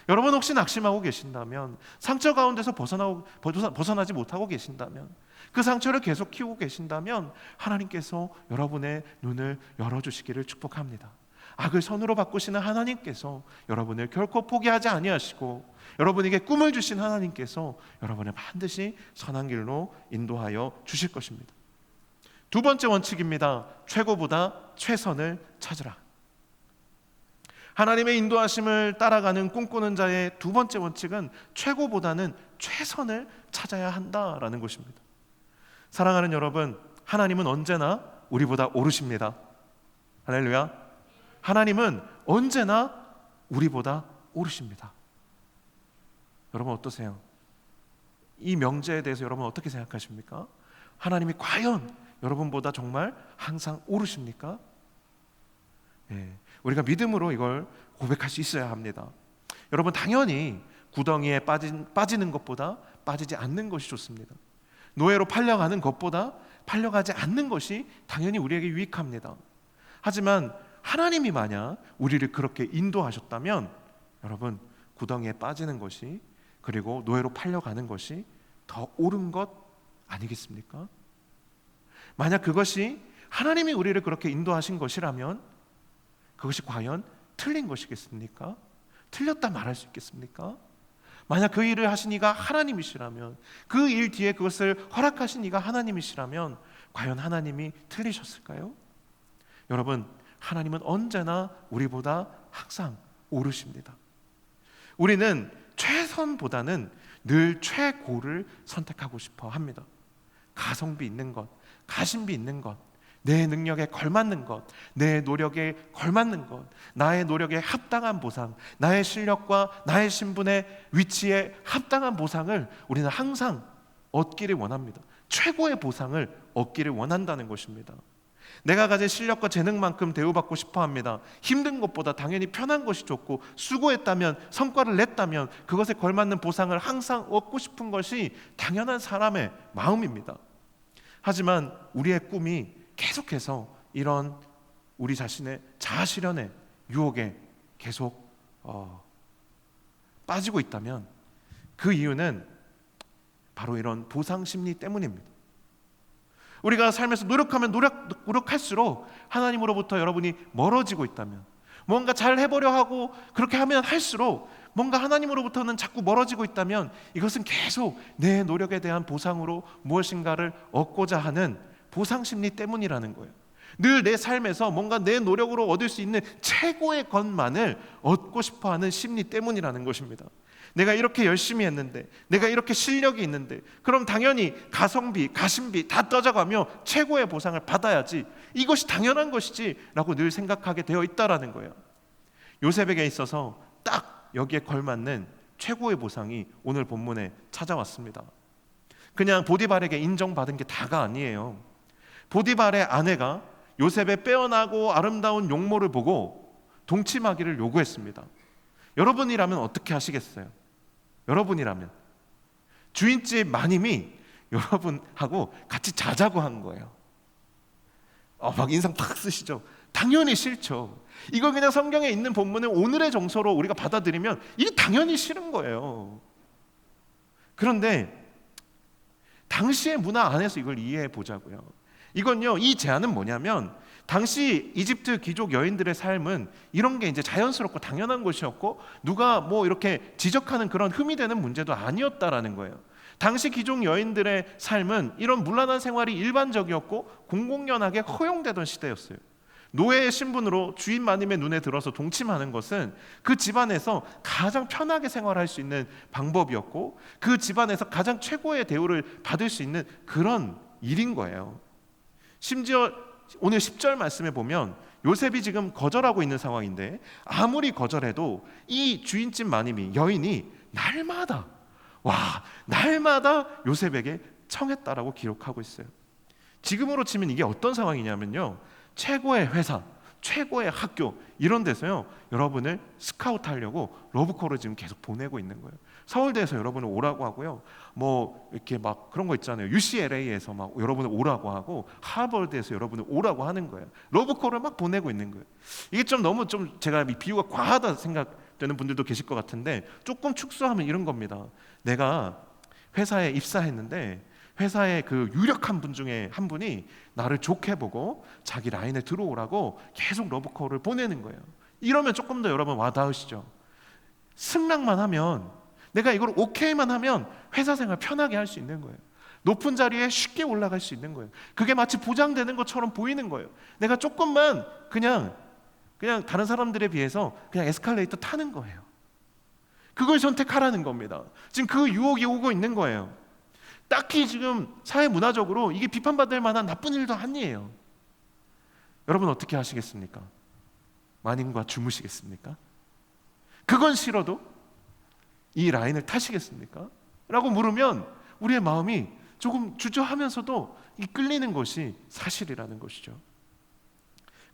여러분, 혹시 낙심하고 계신다면, 상처 가운데서 벗어나지 못하고 계신다면, 그 상처를 계속 키우고 계신다면 하나님께서 여러분의 눈을 열어주시기를 축복합니다. 악을 선으로 바꾸시는 하나님께서 여러분을 결코 포기하지 아니하시고, 여러분에게 꿈을 주신 하나님께서 여러분을 반드시 선한 길로 인도하여 주실 것입니다. 두 번째 원칙입니다. 최고보다 최선을 찾으라. 하나님의 인도하심을 따라가는 꿈꾸는 자의 두 번째 원칙은 최고보다는 최선을 찾아야 한다라는 것입니다. 사랑하는 여러분, 하나님은 언제나 우리보다 오르십니다. 할렐루야. 하나님은 언제나 우리보다 오르십니다. 여러분 어떠세요? 이 명제에 대해서 여러분 어떻게 생각하십니까? 하나님이 과연 여러분보다 정말 항상 오르십니까? 우리가 믿음으로 이걸 고백할 수 있어야 합니다. 여러분, 당연히 구덩이에 빠지는 것보다 빠지지 않는 것이 좋습니다. 노예로 팔려가는 것보다 팔려가지 않는 것이 당연히 우리에게 유익합니다. 하지만 하나님이 만약 우리를 그렇게 인도하셨다면 여러분, 구덩이에 빠지는 것이, 그리고 노예로 팔려가는 것이 더 옳은 것 아니겠습니까? 만약 그것이 하나님이 우리를 그렇게 인도하신 것이라면 그것이 과연 틀린 것이겠습니까? 틀렸다 말할 수 있겠습니까? 만약 그 일을 하신 이가 하나님이시라면, 그 일 뒤에 그것을 허락하신 이가 하나님이시라면 과연 하나님이 틀리셨을까요? 여러분, 하나님은 언제나 우리보다 항상 오르십니다. 우리는 최선보다는 늘 최고를 선택하고 싶어 합니다. 가성비 있는 것, 가심비 있는 것, 내 능력에 걸맞는 것, 내 노력에 걸맞는 것, 나의 노력에 합당한 보상, 나의 실력과 나의 신분의 위치에 합당한 보상을 우리는 항상 얻기를 원합니다. 최고의 보상을 얻기를 원한다는 것입니다. 내가 가진 실력과 재능만큼 대우받고 싶어 합니다. 힘든 것보다 당연히 편한 것이 좋고, 수고했다면, 성과를 냈다면 그것에 걸맞는 보상을 항상 얻고 싶은 것이 당연한 사람의 마음입니다. 하지만 우리의 꿈이 계속해서 이런 우리 자신의 자아실현의 유혹에 계속 빠지고 있다면 그 이유는 바로 이런 보상심리 때문입니다. 우리가 삶에서 노력할수록 하나님으로부터 여러분이 멀어지고 있다면, 뭔가 잘 해보려 하고 그렇게 하면 할수록 뭔가 하나님으로부터는 자꾸 멀어지고 있다면 이것은 계속 내 노력에 대한 보상으로 무엇인가를 얻고자 하는 보상심리 때문이라는 거예요. 늘 내 삶에서 뭔가 내 노력으로 얻을 수 있는 최고의 것만을 얻고 싶어하는 심리 때문이라는 것입니다. 내가 이렇게 열심히 했는데, 내가 이렇게 실력이 있는데, 그럼 당연히 가성비, 가심비 다 떠져가며 최고의 보상을 받아야지, 이것이 당연한 것이지 라고 늘 생각하게 되어 있다라는 거예요. 요셉에게 있어서 딱 여기에 걸맞는 최고의 보상이 오늘 본문에 찾아왔습니다. 그냥 보디발에게 인정받은 게 다가 아니에요. 보디발의 아내가 요셉의 빼어나고 아름다운 용모를 보고 동침하기를 요구했습니다. 여러분이라면 어떻게 하시겠어요? 여러분이라면 주인집 마님이 여러분하고 같이 자자고 한 거예요. 막 인상 팍 쓰시죠? 당연히 싫죠. 이걸 그냥 성경에 있는 본문을 오늘의 정서로 우리가 받아들이면 이게 당연히 싫은 거예요. 그런데 당시의 문화 안에서 이걸 이해해 보자고요. 이건요, 이 제안은 뭐냐면, 당시 이집트 귀족 여인들의 삶은 이런 게 이제 자연스럽고 당연한 것이었고, 누가 뭐 이렇게 지적하는 그런 흠이 되는 문제도 아니었다라는 거예요. 당시 귀족 여인들의 삶은 이런 문란한 생활이 일반적이었고 공공연하게 허용되던 시대였어요. 노예의 신분으로 주인 마님의 눈에 들어서 동침하는 것은 그 집안에서 가장 편하게 생활할 수 있는 방법이었고, 그 집안에서 가장 최고의 대우를 받을 수 있는 그런 일인 거예요. 심지어 오늘 10절 말씀에 보면 요셉이 지금 거절하고 있는 상황인데, 아무리 거절해도 이 주인집 마님이, 여인이 날마다 요셉에게 청했다라고 기록하고 있어요. 지금으로 치면 이게 어떤 상황이냐면요, 최고의 회사, 최고의 학교 이런 데서요 여러분을 스카우트하려고 러브콜을 지금 계속 보내고 있는 거예요. 서울대에서 여러분을 오라고 하고요, 뭐 이렇게 막 그런 거 있잖아요. UCLA에서 막 여러분을 오라고 하고 하버드에서 여러분을 오라고 하는 거예요. 러브콜을 막 보내고 있는 거예요. 이게 좀 너무 좀 제가 이 비유가 과하다 생각되는 분들도 계실 것 같은데 조금 축소하면 이런 겁니다. 내가 회사에 입사했는데 회사의 그 유력한 분 중에 한 분이 나를 좋게 보고 자기 라인에 들어오라고 계속 러브콜을 보내는 거예요. 이러면 조금 더 여러분 와닿으시죠? 승낙만 하면, 내가 이걸 오케이만 하면 회사 생활 편하게 할 수 있는 거예요. 높은 자리에 쉽게 올라갈 수 있는 거예요. 그게 마치 보장되는 것처럼 보이는 거예요. 내가 조금만 그냥 다른 사람들에 비해서 그냥 에스컬레이터 타는 거예요. 그걸 선택하라는 겁니다. 지금 그 유혹이 오고 있는 거예요. 딱히 지금 사회 문화적으로 이게 비판받을 만한 나쁜 일도 아니에요. 여러분 어떻게 하시겠습니까? 마님과 주무시겠습니까? 그건 싫어도 이 라인을 타시겠습니까? 라고 물으면 우리의 마음이 조금 주저하면서도 이 끌리는 것이 사실이라는 것이죠.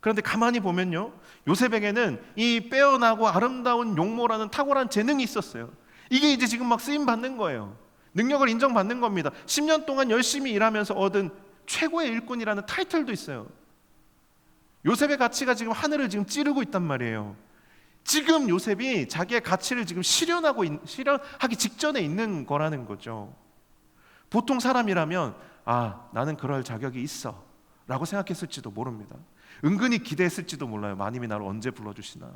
그런데 가만히 보면요, 요셉에게는 이 빼어나고 아름다운 용모라는 탁월한 재능이 있었어요. 이게 이제 지금 막 쓰임 받는 거예요. 능력을 인정받는 겁니다. 10년 동안 열심히 일하면서 얻은 최고의 일꾼이라는 타이틀도 있어요. 요셉의 가치가 지금 하늘을 지금 찌르고 있단 말이에요. 지금 요셉이 자기의 가치를 지금 실현하기 직전에 있는 거라는 거죠. 보통 사람이라면 나는 그럴 자격이 있어 라고 생각했을지도 모릅니다. 은근히 기대했을지도 몰라요. 마님이 나를 언제 불러주시나.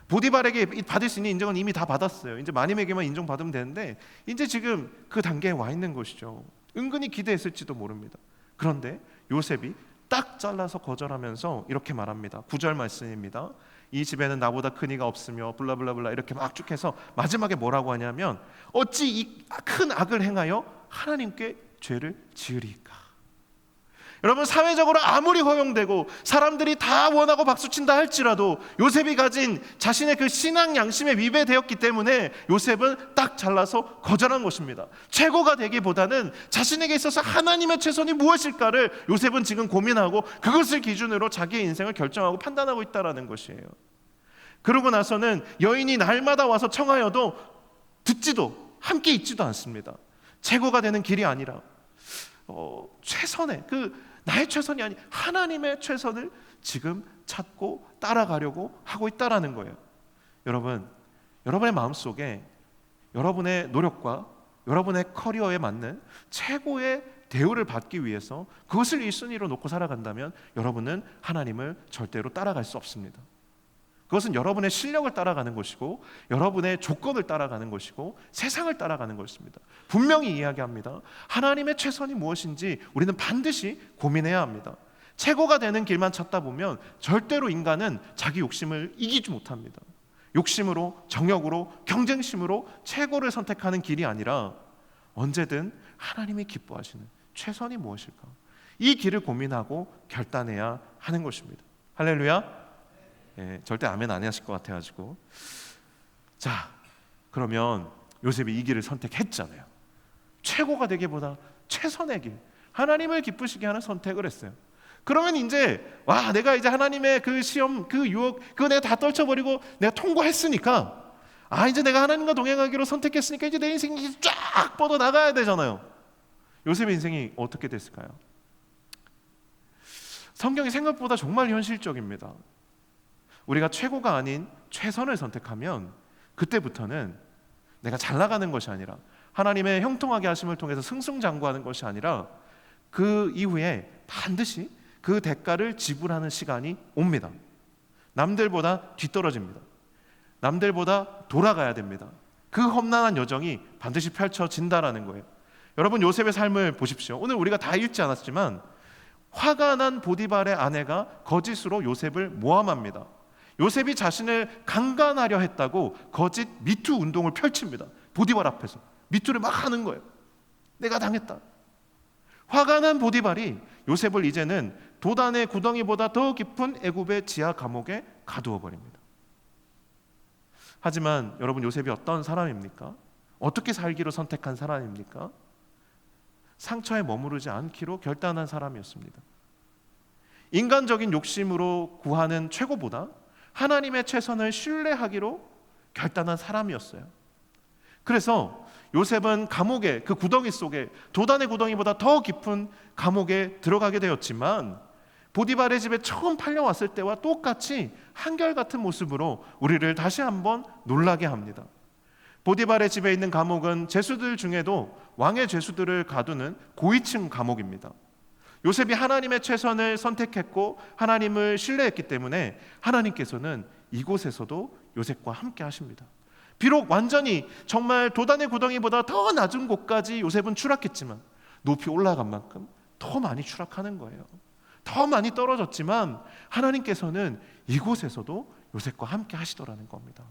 보디발에게 받을 수 있는 인정은 이미 다 받았어요. 이제 마님에게만 인정받으면 되는데 이제 지금 그 단계에 와 있는 것이죠. 은근히 기대했을지도 모릅니다. 그런데 요셉이 딱 잘라서 거절하면서 이렇게 말합니다. 9절 말씀입니다. 이 집에는 나보다 큰 이가 없으며 블라블라블라 이렇게 막 쭉 해서 마지막에 뭐라고 하냐면 어찌 이 큰 악을 행하여 하나님께 죄를 지으리까. 여러분, 사회적으로 아무리 허용되고 사람들이 다 원하고 박수친다 할지라도 요셉이 가진 자신의 그 신앙 양심에 위배되었기 때문에 요셉은 딱 잘라서 거절한 것입니다. 최고가 되기보다는 자신에게 있어서 하나님의 최선이 무엇일까를 요셉은 지금 고민하고 그것을 기준으로 자기의 인생을 결정하고 판단하고 있다는 것이에요. 그러고 나서는 여인이 날마다 와서 청하여도 듣지도 함께 있지도 않습니다. 최고가 되는 길이 아니라 최선의 나의 최선이 아닌 하나님의 최선을 지금 찾고 따라가려고 하고 있다라는 거예요. 여러분, 여러분의 마음속에 여러분의 노력과 여러분의 커리어에 맞는 최고의 대우를 받기 위해서 그것을 1순위로 놓고 살아간다면 여러분은 하나님을 절대로 따라갈 수 없습니다. 그것은 여러분의 실력을 따라가는 것이고 여러분의 조건을 따라가는 것이고 세상을 따라가는 것입니다. 분명히 이야기합니다. 하나님의 최선이 무엇인지 우리는 반드시 고민해야 합니다. 최고가 되는 길만 찾다 보면 절대로 인간은 자기 욕심을 이기지 못합니다. 욕심으로, 정욕으로, 경쟁심으로 최고를 선택하는 길이 아니라 언제든 하나님이 기뻐하시는 최선이 무엇일까? 이 길을 고민하고 결단해야 하는 것입니다. 할렐루야. 절대 아멘 안 하실 것 같아가지고. 자, 그러면 요셉이 이 길을 선택했잖아요. 최고가 되기보다 최선의 길, 하나님을 기쁘시게 하는 선택을 했어요. 그러면 이제 내가 이제 하나님의 그 시험, 그 유혹, 그거 내가 다 떨쳐버리고 내가 통과했으니까 이제 내가 하나님과 동행하기로 선택했으니까 이제 내 인생이 쫙 뻗어 나가야 되잖아요. 요셉의 인생이 어떻게 됐을까요? 성경이 생각보다 정말 현실적입니다. 우리가 최고가 아닌 최선을 선택하면 그때부터는 내가 잘 나가는 것이 아니라 하나님의 형통하게 하심을 통해서 승승장구하는 것이 아니라 그 이후에 반드시 그 대가를 지불하는 시간이 옵니다. 남들보다 뒤떨어집니다. 남들보다 돌아가야 됩니다. 그 험난한 여정이 반드시 펼쳐진다라는 거예요. 여러분, 요셉의 삶을 보십시오. 오늘 우리가 다 읽지 않았지만 화가 난 보디발의 아내가 거짓으로 요셉을 모함합니다. 요셉이 자신을 강간하려 했다고 거짓 미투 운동을 펼칩니다. 보디발 앞에서 미투를 막 하는 거예요. 내가 당했다. 화가 난 보디발이 요셉을 이제는 도단의 구덩이보다 더 깊은 애굽의 지하 감옥에 가두어 버립니다. 하지만 여러분, 요셉이 어떤 사람입니까? 어떻게 살기로 선택한 사람입니까? 상처에 머무르지 않기로 결단한 사람이었습니다. 인간적인 욕심으로 구하는 최고보다 하나님의 최선을 신뢰하기로 결단한 사람이었어요. 그래서 요셉은 감옥의 그 구덩이 속에, 도단의 구덩이보다 더 깊은 감옥에 들어가게 되었지만 보디발의 집에 처음 팔려왔을 때와 똑같이 한결같은 모습으로 우리를 다시 한번 놀라게 합니다. 보디발의 집에 있는 감옥은 죄수들 중에도 왕의 죄수들을 가두는 고위층 감옥입니다. 요셉이 하나님의 최선을 선택했고 하나님을 신뢰했기 때문에 하나님께서는 이곳에서도 요셉과 함께 하십니다. 비록 완전히 정말 도단의 구덩이보다 더 낮은 곳까지 요셉은 추락했지만 높이 올라간 만큼 더 많이 추락하는 거예요. 더 많이 떨어졌지만 하나님께서는 이곳에서도 요셉과 함께 하시더라는 겁니다.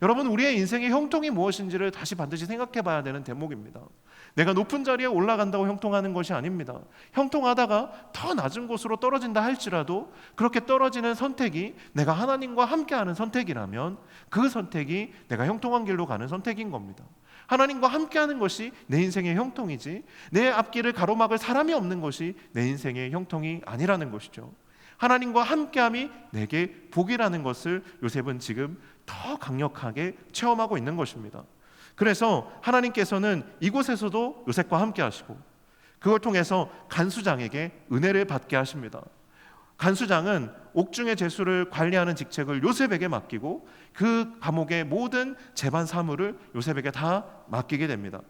여러분, 우리의 인생의 형통이 무엇인지를 다시 반드시 생각해 봐야 되는 대목입니다. 내가 높은 자리에 올라간다고 형통하는 것이 아닙니다. 형통하다가 더 낮은 곳으로 떨어진다 할지라도 그렇게 떨어지는 선택이 내가 하나님과 함께하는 선택이라면 그 선택이 내가 형통한 길로 가는 선택인 겁니다. 하나님과 함께하는 것이 내 인생의 형통이지 내 앞길을 가로막을 사람이 없는 것이 내 인생의 형통이 아니라는 것이죠. 하나님과 함께함이 내게 복이라는 것을 요셉은 지금 더 강력하게 체험하고 있는 것입니다. 그래서 하나님께서는 이곳에서도 요셉과 함께 하시고 그걸 통해서 간수장에게 은혜를 받게 하십니다. 간수장은 옥중의 죄수를 관리하는 직책을 요셉에게 맡기고 그 감옥의 모든 재반 사무를 요셉에게 다 맡기게 됩니다.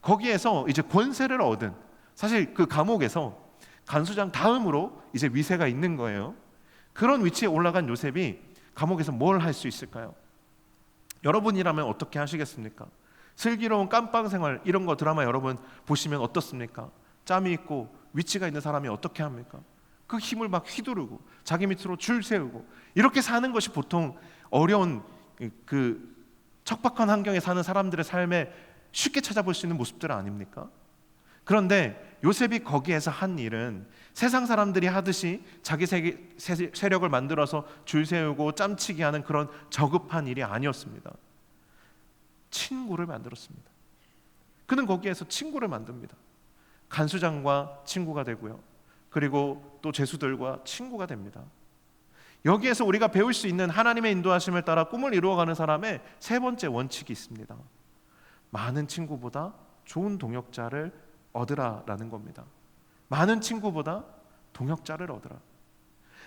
거기에서 이제 권세를 얻은, 사실 그 감옥에서 간수장 다음으로 이제 위세가 있는 거예요. 그런 위치에 올라간 요셉이 감옥에서 뭘 할 수 있을까요? 여러분이라면 어떻게 하시겠습니까? 슬기로운 깜빵 생활 이런 거 드라마 여러분 보시면 어떻습니까? 짬이 있고 위치가 있는 사람이 어떻게 합니까? 그 힘을 막 휘두르고 자기 밑으로 줄 세우고 이렇게 사는 것이 보통 어려운 그 척박한 환경에 사는 사람들의 삶에 쉽게 찾아볼 수 있는 모습들 아닙니까? 그런데 요셉이 거기에서 한 일은 세상 사람들이 하듯이 자기 세력을 만들어서 줄 세우고 짬치기 하는 그런 저급한 일이 아니었습니다. 친구를 만들었습니다. 그는 거기에서 친구를 만듭니다. 간수장과 친구가 되고요. 그리고 또 죄수들과 친구가 됩니다. 여기에서 우리가 배울 수 있는 하나님의 인도하심을 따라 꿈을 이루어가는 사람의 세 번째 원칙이 있습니다. 많은 친구보다 좋은 동역자를 얻으라라는 겁니다. 많은 친구보다 동역자를 얻으라.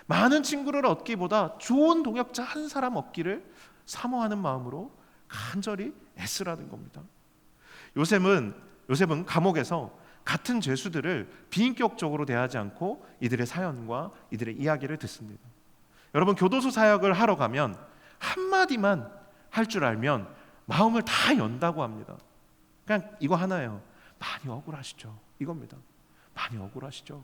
많은 친구를 얻기보다 좋은 동역자 한 사람 얻기를 사모하는 마음으로 간절히 애쓰라는 겁니다. 요셉은 감옥에서 같은 죄수들을 비인격적으로 대하지 않고 이들의 사연과 이들의 이야기를 듣습니다. 여러분, 교도소 사역을 하러 가면 한마디만 할 줄 알면 마음을 다 연다고 합니다. 그냥 이거 하나예요. 많이 억울하시죠? 이겁니다. 많이 억울하시죠?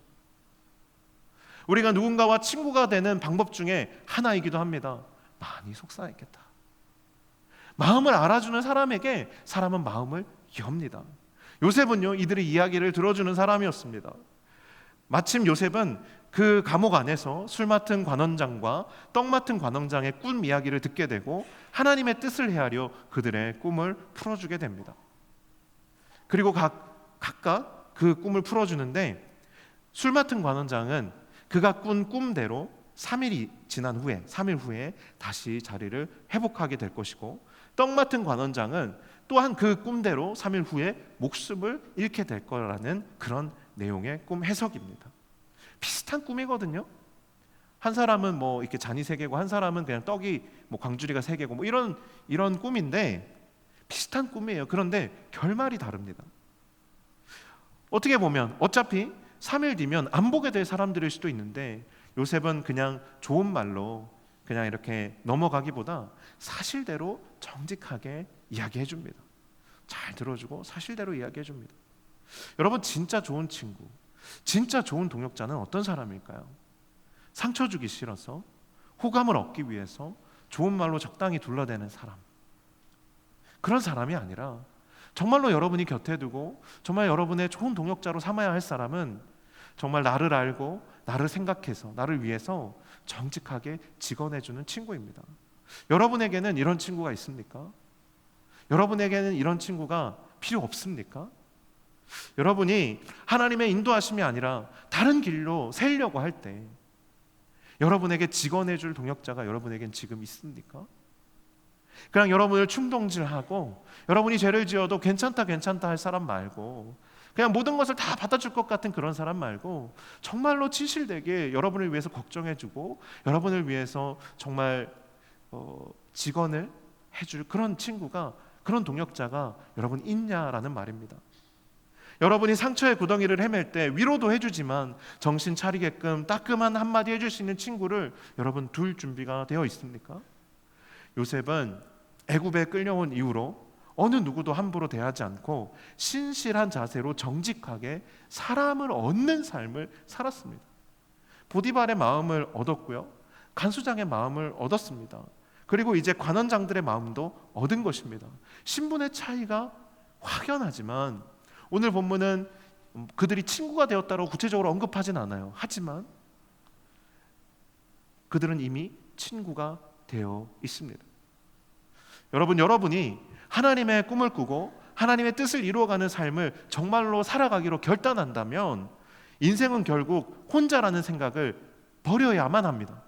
우리가 누군가와 친구가 되는 방법 중에 하나이기도 합니다. 많이 속상했겠다. 마음을 알아주는 사람에게 사람은 마음을 엽니다. 요셉은요, 이들의 이야기를 들어주는 사람이었습니다. 마침 요셉은 그 감옥 안에서 술 맡은 관원장과 떡 맡은 관원장의 꿈 이야기를 듣게 되고 하나님의 뜻을 헤아려 그들의 꿈을 풀어주게 됩니다. 그리고 각각 그 꿈을 풀어주는데 술 맡은 관원장은 그가 꾼 꿈대로 3일 후에 다시 자리를 회복하게 될 것이고 떡 맡은 관원장은 또한 그 꿈대로 3일 후에 목숨을 잃게 될 거라는 그런 내용의 꿈 해석입니다. 비슷한 꿈이거든요. 한 사람은 뭐 이렇게 잔이 3개고 한 사람은 그냥 떡이 뭐 광주리가 3개고 뭐 이런 꿈인데 비슷한 꿈이에요. 그런데 결말이 다릅니다. 어떻게 보면 어차피 3일 뒤면 안 보게 될 사람들일 수도 있는데 요셉은 그냥 좋은 말로 그냥 이렇게 넘어가기보다 사실대로 정직하게 이야기해 줍니다. 잘 들어주고 사실대로 이야기해 줍니다. 여러분, 진짜 좋은 친구, 진짜 좋은 동역자는 어떤 사람일까요? 상처 주기 싫어서 호감을 얻기 위해서 좋은 말로 적당히 둘러대는 사람, 그런 사람이 아니라 정말로 여러분이 곁에 두고 정말 여러분의 좋은 동역자로 삼아야 할 사람은 정말 나를 알고 나를 생각해서 나를 위해서 정직하게 직언해주는 친구입니다. 여러분에게는 이런 친구가 있습니까? 여러분에게는 이런 친구가 필요 없습니까? 여러분이 하나님의 인도하심이 아니라 다른 길로 새려고 할 때 여러분에게 직언해줄 동역자가 여러분에겐 지금 있습니까? 그냥 여러분을 충동질하고 여러분이 죄를 지어도 괜찮다 할 사람 말고, 그냥 모든 것을 다 받아줄 것 같은 그런 사람 말고, 정말로 진실되게 여러분을 위해서 걱정해주고 여러분을 위해서 정말 직언을 해줄 그런 친구가, 그런 동역자가 여러분 있냐라는 말입니다. 여러분이 상처의 구덩이를 헤맬 때 위로도 해주지만 정신 차리게끔 따끔한 한마디 해줄 수 있는 친구를 여러분 둘 준비가 되어 있습니까? 요셉은 애굽에 끌려온 이후로 어느 누구도 함부로 대하지 않고 신실한 자세로 정직하게 사람을 얻는 삶을 살았습니다. 보디발의 마음을 얻었고요, 간수장의 마음을 얻었습니다. 그리고 이제 관원장들의 마음도 얻은 것입니다. 신분의 차이가 확연하지만 오늘 본문은 그들이 친구가 되었다고 구체적으로 언급하진 않아요. 하지만 그들은 이미 친구가 되어 있습니다. 여러분이 하나님의 꿈을 꾸고 하나님의 뜻을 이루어가는 삶을 정말로 살아가기로 결단한다면 인생은 결국 혼자라는 생각을 버려야만 합니다.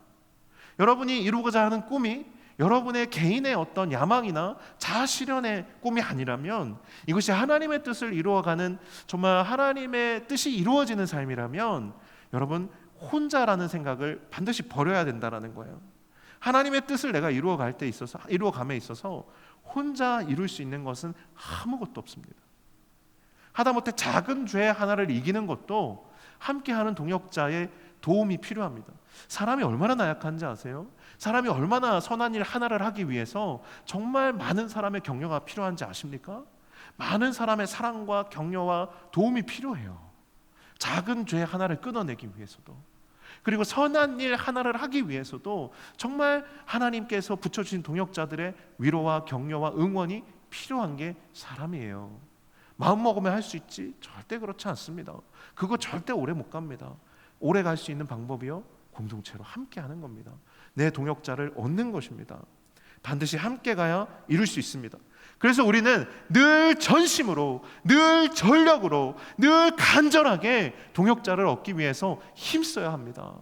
여러분이 이루고자 하는 꿈이 여러분의 개인의 어떤 야망이나 자아실현의 꿈이 아니라면, 이것이 하나님의 뜻을 이루어가는 정말 하나님의 뜻이 이루어지는 삶이라면 여러분 혼자라는 생각을 반드시 버려야 된다는 거예요. 하나님의 뜻을 내가 이루어감에 있어서 혼자 이룰 수 있는 것은 아무것도 없습니다. 하다못해 작은 죄 하나를 이기는 것도 함께하는 동역자의 도움이 필요합니다. 사람이 얼마나 나약한지 아세요? 사람이 얼마나 선한 일 하나를 하기 위해서 정말 많은 사람의 격려가 필요한지 아십니까? 많은 사람의 사랑과 격려와 도움이 필요해요. 작은 죄 하나를 끊어내기 위해서도, 그리고 선한 일 하나를 하기 위해서도 정말 하나님께서 붙여주신 동역자들의 위로와 격려와 응원이 필요한 게 사람이에요. 마음먹으면 할 수 있지? 절대 그렇지 않습니다. 그거 절대 오래 못 갑니다. 오래 갈 수 있는 방법이요, 공동체로 함께 하는 겁니다. 내 동역자를 얻는 것입니다. 반드시 함께 가야 이룰 수 있습니다. 그래서 우리는 늘 전심으로, 늘 전력으로, 늘 간절하게 동역자를 얻기 위해서 힘써야 합니다.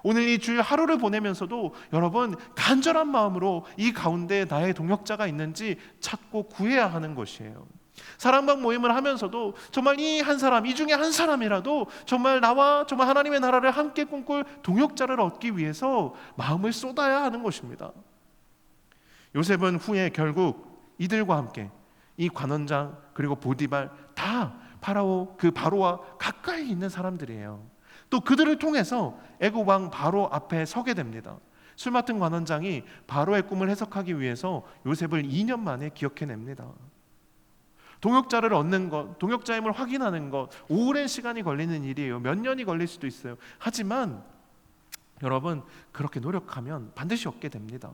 오늘 이 주일 하루를 보내면서도 여러분 간절한 마음으로 이 가운데 나의 동역자가 있는지 찾고 구해야 하는 것이에요. 사랑방 모임을 하면서도 정말 이 한 사람, 이 중에 한 사람이라도 정말 나와 정말 하나님의 나라를 함께 꿈꿀 동역자를 얻기 위해서 마음을 쏟아야 하는 것입니다. 요셉은 후에 결국 이들과 함께 이 관원장 그리고 보디발 다 바로와 가까이 있는 사람들이에요. 또 그들을 통해서 애굽 왕 바로 앞에 서게 됩니다. 술 맡은 관원장이 바로의 꿈을 해석하기 위해서 요셉을 2년 만에 기억해냅니다. 동역자를 얻는 것, 동역자임을 확인하는 것, 오랜 시간이 걸리는 일이에요. 몇 년이 걸릴 수도 있어요. 하지만 여러분 그렇게 노력하면 반드시 얻게 됩니다.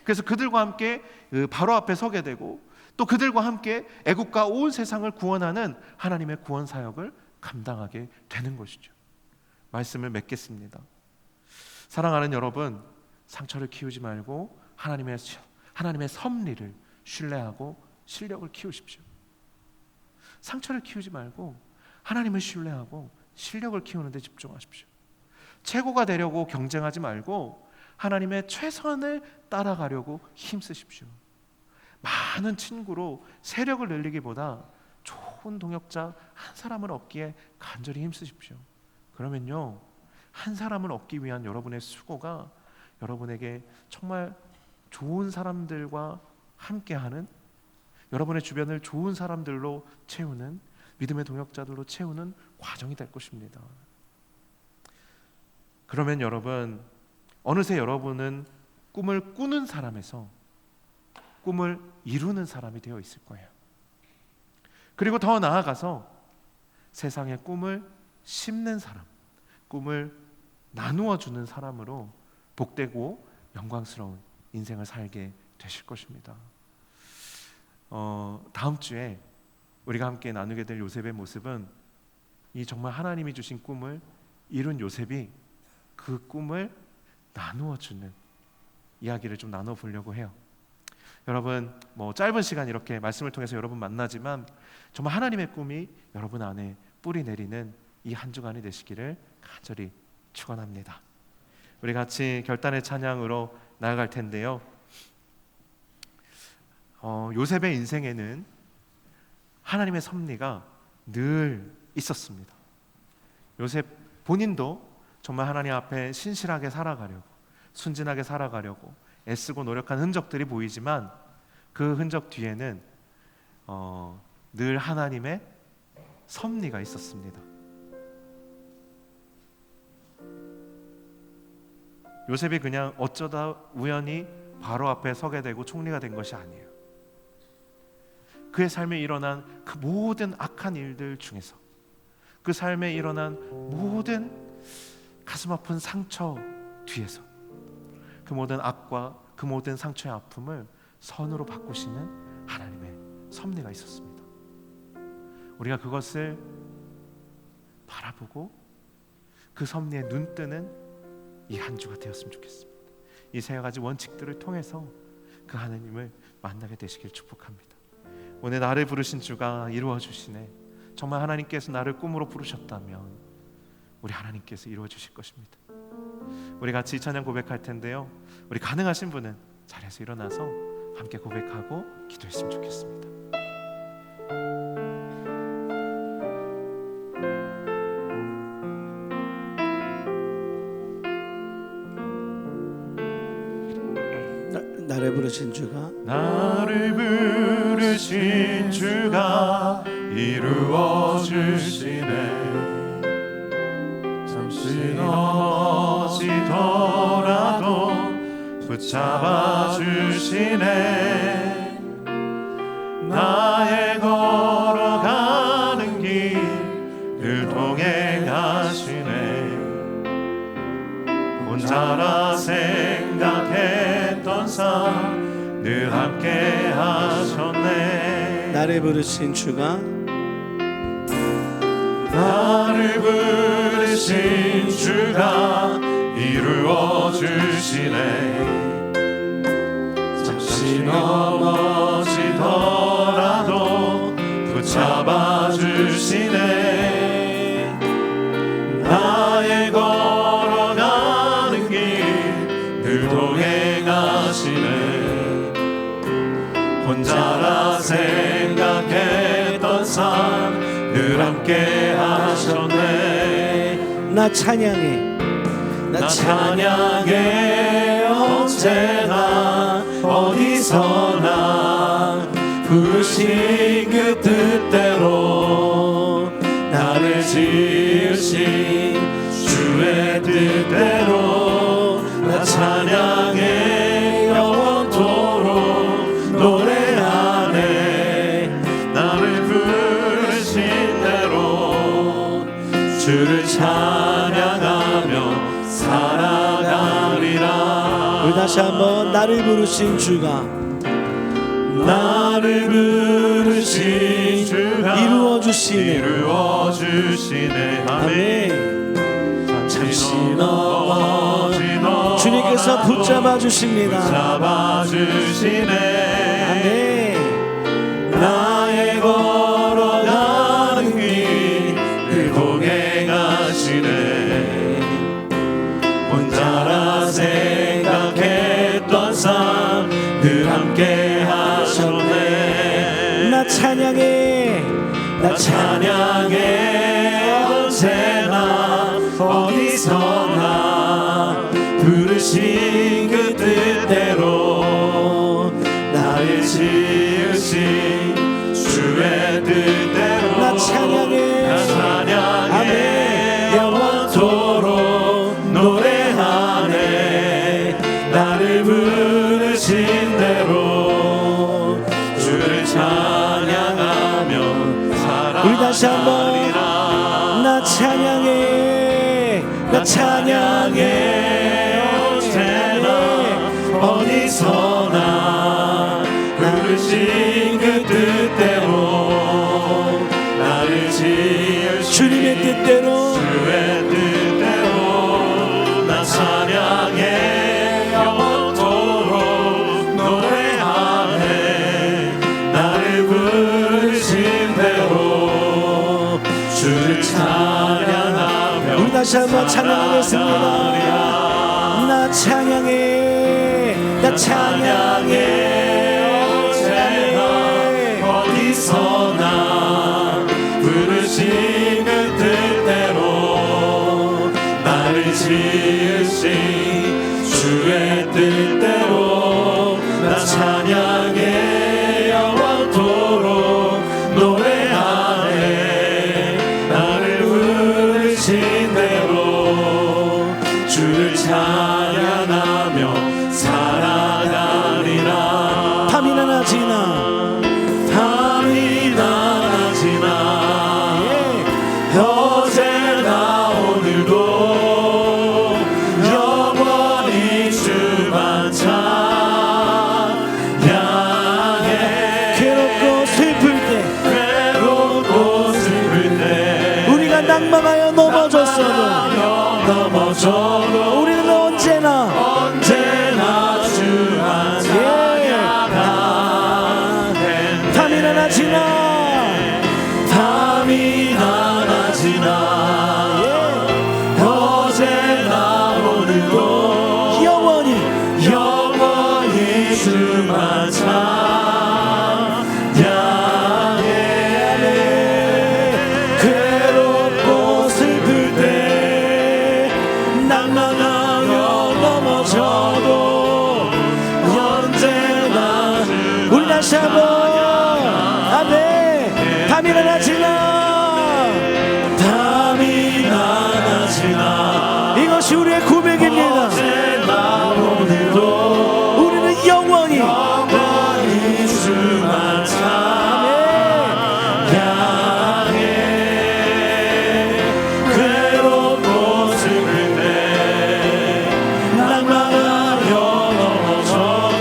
그래서 그들과 함께 바로 앞에 서게 되고, 또 그들과 함께 애국과 온 세상을 구원하는 하나님의 구원 사역을 감당하게 되는 것이죠. 말씀을 맺겠습니다. 사랑하는 여러분, 상처를 키우지 말고 하나님의 섭리를 신뢰하고 실력을 키우십시오. 상처를 키우지 말고 하나님을 신뢰하고 실력을 키우는 데 집중하십시오. 최고가 되려고 경쟁하지 말고 하나님의 최선을 따라가려고 힘쓰십시오. 많은 친구로 세력을 늘리기보다 좋은 동역자 한 사람을 얻기에 간절히 힘쓰십시오. 그러면요, 한 사람을 얻기 위한 여러분의 수고가 여러분에게 정말 좋은 사람들과 함께하는, 여러분의 주변을 좋은 사람들로 채우는, 믿음의 동역자들로 채우는 과정이 될 것입니다. 그러면 여러분, 어느새 여러분은 꿈을 꾸는 사람에서 꿈을 이루는 사람이 되어 있을 거예요. 그리고 더 나아가서 세상의 꿈을 심는 사람, 꿈을 나누어 주는 사람으로 복되고 영광스러운 인생을 살게 되실 것입니다. 다음 주에 우리가 함께 나누게 될 요셉의 모습은 이 정말 하나님이 주신 꿈을 이룬 요셉이 그 꿈을 나누어 주는 이야기를 좀 나눠 보려고 해요. 여러분 짧은 시간 이렇게 말씀을 통해서 여러분 만나지만 정말 하나님의 꿈이 여러분 안에 뿌리 내리는 이 한 주간이 되시기를 간절히 축원합니다. 우리 같이 결단의 찬양으로 나아갈 텐데요. 요셉의 인생에는 하나님의 섭리가 늘 있었습니다. 요셉 본인도 정말 하나님 앞에 신실하게 살아가려고, 순진하게 살아가려고 애쓰고 노력한 흔적들이 보이지만 그 흔적 뒤에는 늘 하나님의 섭리가 있었습니다. 요셉이 그냥 어쩌다 우연히 바로 앞에 서게 되고 총리가 된 것이 아니에요. 그의 삶에 일어난 그 모든 악한 일들 중에서, 그 삶에 일어난 모든 가슴 아픈 상처 뒤에서 그 모든 악과 그 모든 상처의 아픔을 선으로 바꾸시는 하나님의 섭리가 있었습니다. 우리가 그것을 바라보고 그 섭리에 눈뜨는 이 한 주가 되었으면 좋겠습니다. 이 세 가지 원칙들을 통해서 그 하나님을 만나게 되시길 축복합니다. 오늘 나를 부르신 주가 이루어 주시네. 정말 하나님께서 나를 꿈으로 부르셨다면 우리 하나님께서 이루어 주실 것입니다. 우리 같이 이 찬양 고백할 텐데요. 우리 가능하신 분은 자리에서 일어나서 함께 고백하고 기도했으면 좋겠습니다. 나를 부르신 주가 나를 부르신 주가 이루어 주시네. 잠시 넘어지더라도 붙잡아 주시네. 나의 걸어가는 길 늘 동행하시네. 혼자라 생각했던 삶 늘 함께 하셨네. 나를 부르신 주가 나를 부르신 주가 이루어 주시네. 잠시 넘어지더라도 붙잡아 주시네. 나의 걸어가는 길 늘 동행하시네. 혼자라 생각했던 삶 늘 함께 하셨네. 나 찬양해, 나 찬양해. 언제나 어디서나 부르신 그 뜻대로 나를 지으신 주의 뜻대로 나 찬양해. 영원토록 노래하네. 나를 부르신 대로 주를 찬양하며 살아가리라. 우리 다시 한번 나를 부르신 주가 나를 부르신 주가 이루어 주시네. 이루어 주시네. 아멘. 잠시 넘어지더라도 주님께서 붙잡아 주십니다. 붙잡아 주시네. 아멘. 나의 걸어가는 길 늘 동행하시네. 혼자라 생각했던 삶 늘 함께 하셨네. 나 찬양해, 나 찬양해. 언제나 어디서나 부르신 그 뜻대로 나를 지으신 주의 뜻대로 나 찬양해. 나 찬양해. 아멘. 영원토록 노래하네. 나를 부르신 대로 주를 찬양하며 살아가리라. 우리 다시 한번 나 찬양해, 나 찬양해. 언제나 어디서나 부르신 그 뜻대로 나를 지을 주님의 뜻대로 주의 뜻대로 나 찬양해. 영원토록 노래하네. 주를 찬양하며 우리 다시 한번 찬양하겠습니다. 나 찬양해, 나 찬양해. 어디서나 부르시는 뜻대로 나를 지으신 주의 뜻대로 나 찬양해 영원토록 노래하네. 나를 부르신 대로 주를 찬양하며 살아가리라. 밤이나 낮이나 어제나 오늘도 영원히 주만 찬양해. 괴롭고 슬플 때, 괴롭고 슬플 때 우리가 낙망하여 넘어졌어도 우리는 언제나 주만 찬양하네. 밤이나 낮이나 어제나 오늘도 영원히 주만 찬양해. 괴롭고 슬플 때 낙망하여 넘어져도 언제나 우리 다시 한번 아멘. 밤이나 낮이나 이것이 우리의 고백입니다. 우리는 영원히 주만 찬양해. 괴롭고 슬플 때 낙망하여 넘어져도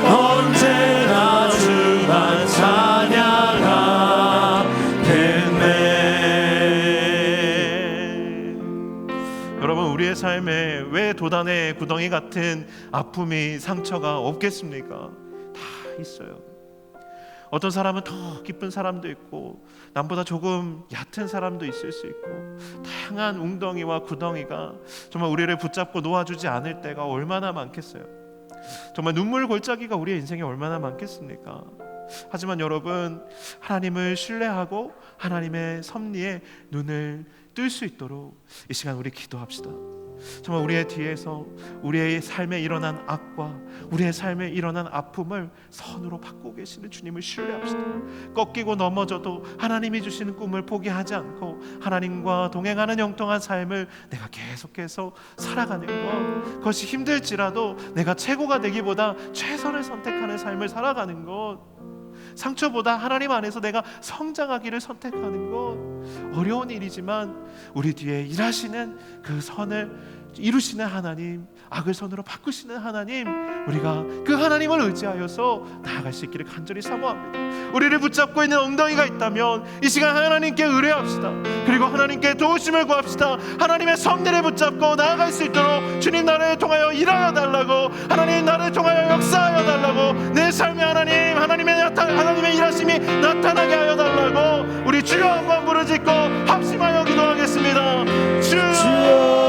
언제나 주만 찬양하겠네. 여러분, 우리의 삶에 왜 도단의 구덩이 같은 아픔이 상처가 없겠습니까? 다 있어요. 어떤 사람은 더 기쁜 사람도 있고 남보다 조금 얕은 사람도 있을 수 있고 다양한 웅덩이와 구덩이가 정말 우리를 붙잡고 놓아주지 않을 때가 얼마나 많겠어요. 정말 눈물 골짜기가 우리의 인생에 얼마나 많겠습니까? 하지만 여러분, 하나님을 신뢰하고 하나님의 섭리에 눈을 뜰 수 있도록 이 시간 우리 기도합시다. 정말 우리의 뒤에서 우리의 삶에 일어난 악과 우리의 삶에 일어난 아픔을 선으로 바꾸고 계시는 주님을 신뢰합시다. 꺾이고 넘어져도 하나님이 주시는 꿈을 포기하지 않고 하나님과 동행하는 영통한 삶을 내가 계속해서 살아가는 것, 그것이 힘들지라도 내가 최고가 되기보다 최선을 선택하는 삶을 살아가는 것, 상처보다 하나님 안에서 내가 성장하기를 선택하는 것, 어려운 일이지만 우리 뒤에 일하시는 그 선을 이루시는 하나님, 악을 선으로 바꾸시는 하나님, 우리가 그 하나님을 의지하여서 나아갈 수 있기를 간절히 사모합니다. 우리를 붙잡고 있는 엉덩이가 있다면 이 시간 하나님께 의뢰합시다. 그리고 하나님께 도우심을 구합시다. 하나님의 섭리를 붙잡고 나아갈 수 있도록 주님, 나를 통하여 일하여 달라고, 하나님 나를 통하여 역사하여 달라고, 내 삶에 하나님의 일하심이 나타나게 하여 달라고 우리 주여 한번 부르짖고 합심하여 기도하겠습니다. 주여,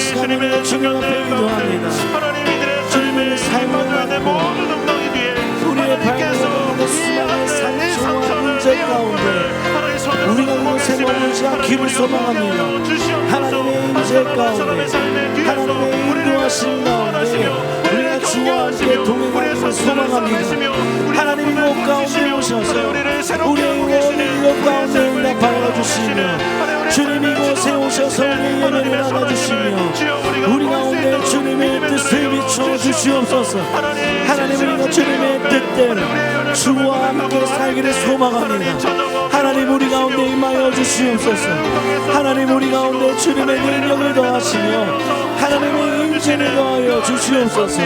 주님의 주님 앞에 기도합니다. 하나님, 이들의 삶을 삶을 모든 엉덩이 뒤에 하나님께서 이 상처와 문제 가운데 우리가 이곳에 머물지 않기를 소망합니다. 하나님의 임재 가운데, 하나님의 인도하심 가운데 우리가 주와 함께 동행하기를 소망합니다. 하나님 이곳 가운데 오셔서 우리의 이곳 가운데 응답하여 주시며, 주님 이곳에 오셔서 우리의 예배를 나눠주시며 우리 가운데 주님의 뜻을 비춰 주시옵소서. 하나님, 우리가 주님의 뜻대로 주와 함께 살기를 소망합니다. 하나님, 우리 가운데 임하여 주시옵소서. 하나님, 우리 가운데 주님의 능력을 더하시며 하나님의 인재를 더하여 주시옵소서.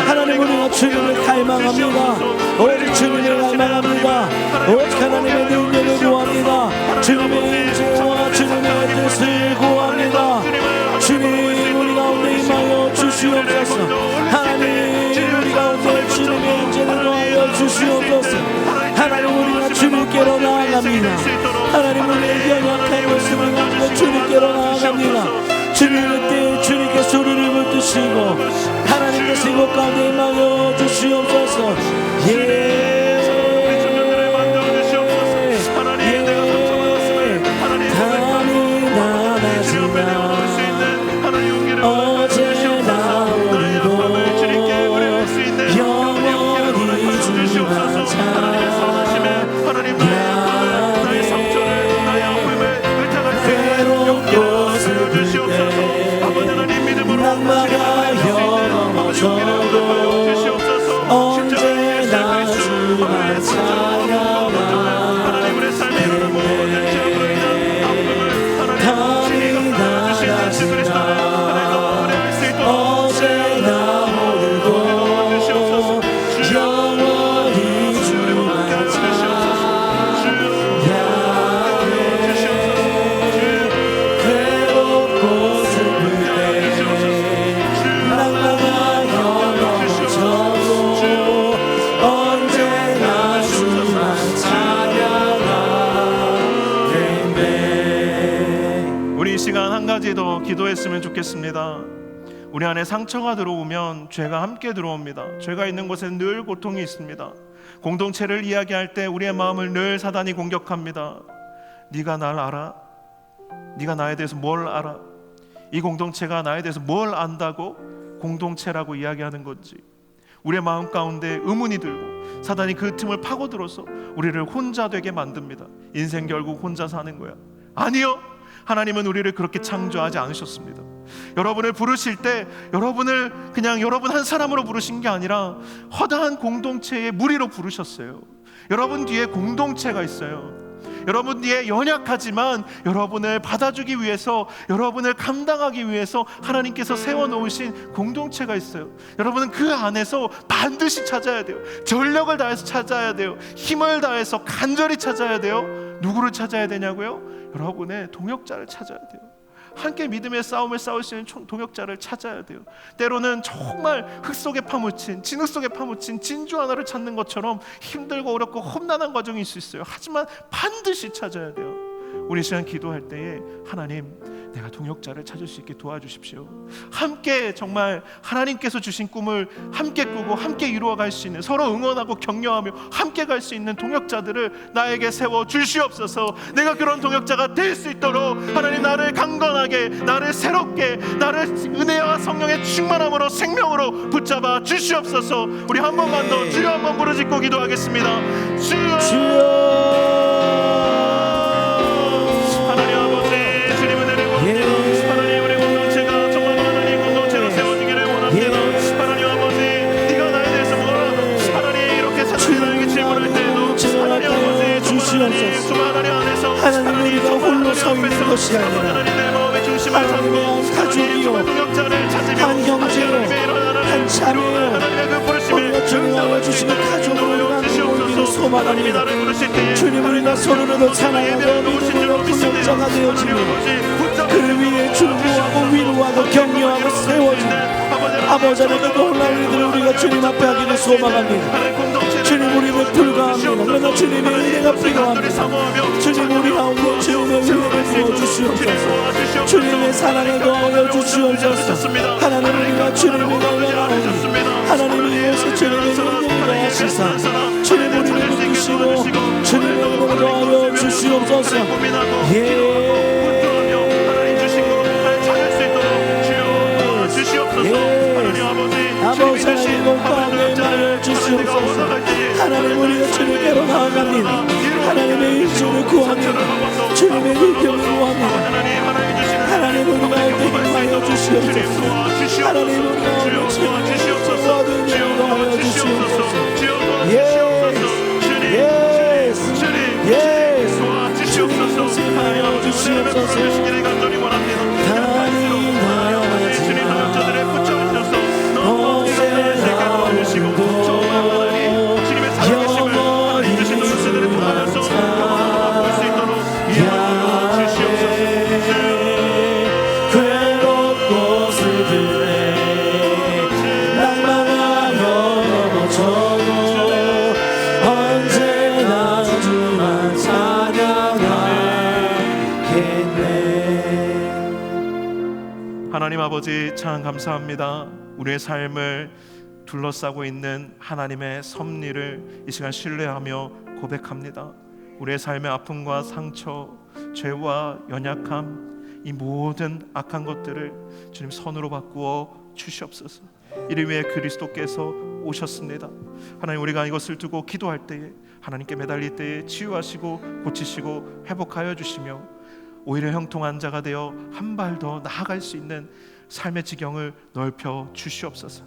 하나님, 우리가 주님을 갈망합니다. 오직 주님을 갈망합니다. 오직 하나님의 능력을 구합니다. 주님의 인재와 주님의 뜻을 구합니다. 주님, 우리 가운데 임하여 주시옵소서. 하나님 우리 가운데 주님의 임재를 더하여 주시옵소서. 하나님 우리가 주님께로 나아갑니다. 하나님 우리의 연약한 모습을 가운데 주님께로 나아갑니다. 주님의 때에 주님께 소리를 붙드시고 하나님께서 이곳 가운데 임하여 주시옵소서. 담이 나가지만 어제나 오늘도 영원히 주님만 괴롭고 슬플 때 낙마가 영원하셔도 언제나 주만 찬양하네. 담이 나가지만 어제나 오늘도 영원히 주만 찬양하네. 괴롭고 슬플 때 낙마가 영원하셔도 언제나 주만 찬양하네. 우리 이 시간 한 가지 더 기도했으면 좋겠습니다. 우리 안에 상처가 들어오면 죄가 함께 들어옵니다. 죄가 있는 곳에 늘 고통이 있습니다. 공동체를 이야기할 때 우리의 마음을 늘 사단이 공격합니다. 네가 날 알아? 네가 나에 대해서 뭘 알아? 이 공동체가 나에 대해서 뭘 안다고 공동체라고 이야기하는 건지 우리의 마음 가운데 의문이 들고 사단이 그 틈을 파고들어서 우리를 혼자 되게 만듭니다. 인생 결국 혼자 사는 거야. 아니요, 하나님은 우리를 그렇게 창조하지 않으셨습니다. 여러분을 부르실 때 여러분을 그냥 여러분 한 사람으로 부르신 게 아니라 허다한 공동체의 무리로 부르셨어요. 여러분 뒤에 공동체가 있어요. 여러분 뒤에 연약하지만 여러분을 받아주기 위해서, 여러분을 감당하기 위해서 하나님께서 세워놓으신 공동체가 있어요. 여러분은 그 안에서 반드시 찾아야 돼요. 전력을 다해서 찾아야 돼요. 힘을 다해서 간절히 찾아야 돼요. 누구를 찾아야 되냐고요? 여러분의 동역자를 찾아야 돼요. 함께 믿음의 싸움을 싸울 수 있는 동역자를 찾아야 돼요. 때로는 정말 흙 속에 파묻힌, 진흙 속에 파묻힌 진주 하나를 찾는 것처럼 힘들고 어렵고 험난한 과정이 있을 수 있어요. 하지만 반드시 찾아야 돼요. 우리 시간 기도할 때에 하나님, 내가 동역자를 찾을 수 있게 도와주십시오. 함께 정말 하나님께서 주신 꿈을 함께 꾸고 함께 이루어갈 수 있는, 서로 응원하고 격려하며 함께 갈 수 있는 동역자들을 나에게 세워 주시옵소서. 내가 그런 동역자가 될 수 있도록 하나님, 나를 강건하게, 나를 새롭게, 나를 은혜와 성령의 충만함으로, 생명으로 붙잡아 주시옵소서. 우리 한 번만 더 주여 한번 부르짖고 기도하겠습니다. 주여. 하나님, 우리가 홀로 서 있는 것이 아니라 하나님의 한 가족이요, 한 형제요, 한 자매요, 우리가 주님을 주시는 가족으로 우리가 소망합니다. 주님, 우리가 서로를 찬양하며 믿음으로 동역자가 되어지며 그를 위해 중보하고 위로하고 격려하고 세워지는 아버지 하나님, 놀라운 일들을 우리가 주님 앞에 하기를 소망합니다. 주님, 우리는 불가합니다. 그러나 주님의 은혜가 필요합니다. 주님, 우리 가운데 주님의 은혜를 부어주시옵소서. 주님의 사랑을 더하여 주시옵소서. 하나님, 우리가 주님의 은혜를 하나님을 위해서 주님의 은혜를 하시사 주님, 우리를 붙드시고 주님의 은혜를 더하여 주시옵소서. 아버지 하나님, 공감을 말해 주시옵소서. 하나님, 우리가 주님께로 나아갑니다. 하나님의 일주를 구합니다. 주님의 일평을 구합니다. 하나님, 우리가 힘하여 주시옵소서. 하나님, 우리가 주님의 모든 일을 하여 주시옵소서. 주님, 고생하여 주시옵소서. 괴롭고 슬픔에 하나님 아버지 참 감사합니다. 우리의 삶을 둘러싸고 있는 하나님의 섭리를 이 시간 신뢰하며 고백합니다. 우리의 삶의 아픔과 상처, 죄와 연약함, 이 모든 악한 것들을 주님 손으로 바꾸어 주시옵소서. 이를 위해 그리스도께서 오셨습니다. 하나님, 우리가 이것을 두고 기도할 때에, 하나님께 매달릴 때에 치유하시고 고치시고 회복하여 주시며 오히려 형통한 자가 되어 한 발 더 나아갈 수 있는 삶의 지경을 넓혀 주시옵소서.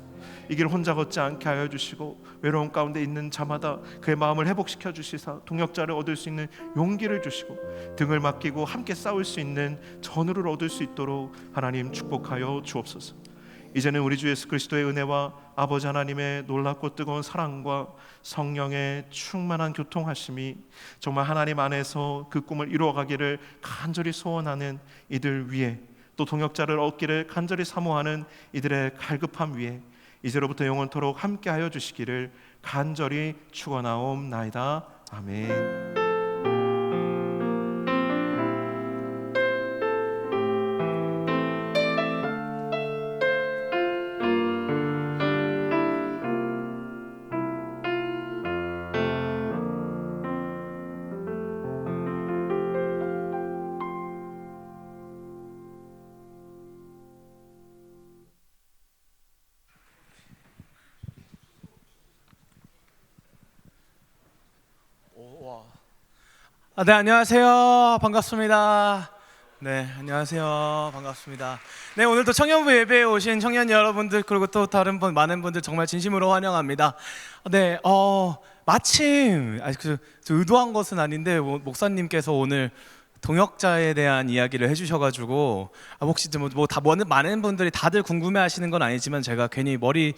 이 길 혼자 걷지 않게 하여 주시고 외로움 가운데 있는 자마다 그의 마음을 회복시켜 주시사 동역자를 얻을 수 있는 용기를 주시고 등을 맡기고 함께 싸울 수 있는 전우를 얻을 수 있도록 하나님 축복하여 주옵소서. 이제는 우리 주 예수 그리스도의 은혜와 아버지 하나님의 놀랍고 뜨거운 사랑과 성령의 충만한 교통하심이 정말 하나님 안에서 그 꿈을 이루어가기를 간절히 소원하는 이들 위에, 또 동역자를 얻기를 간절히 사모하는 이들의 갈급함 위에 이제로부터 영원토록 함께하여 주시기를 간절히 축원하옵나이다. 아멘. 네, 안녕하세요. 반갑습니다. 네, 안녕하세요. 반갑습니다. 네, 오늘도 청년부 예배에 오신 청년 여러분들, 그리고 또 다른 많은 분들 정말 진심으로 환영합니다. 네, 마침 저 의도한 것은 아닌데 목사님께서 오늘 동역자에 대한 이야기를 해주셔가지고 혹시 많은 분들이 다들 궁금해하시는 건 아니지만 제가 괜히 머리에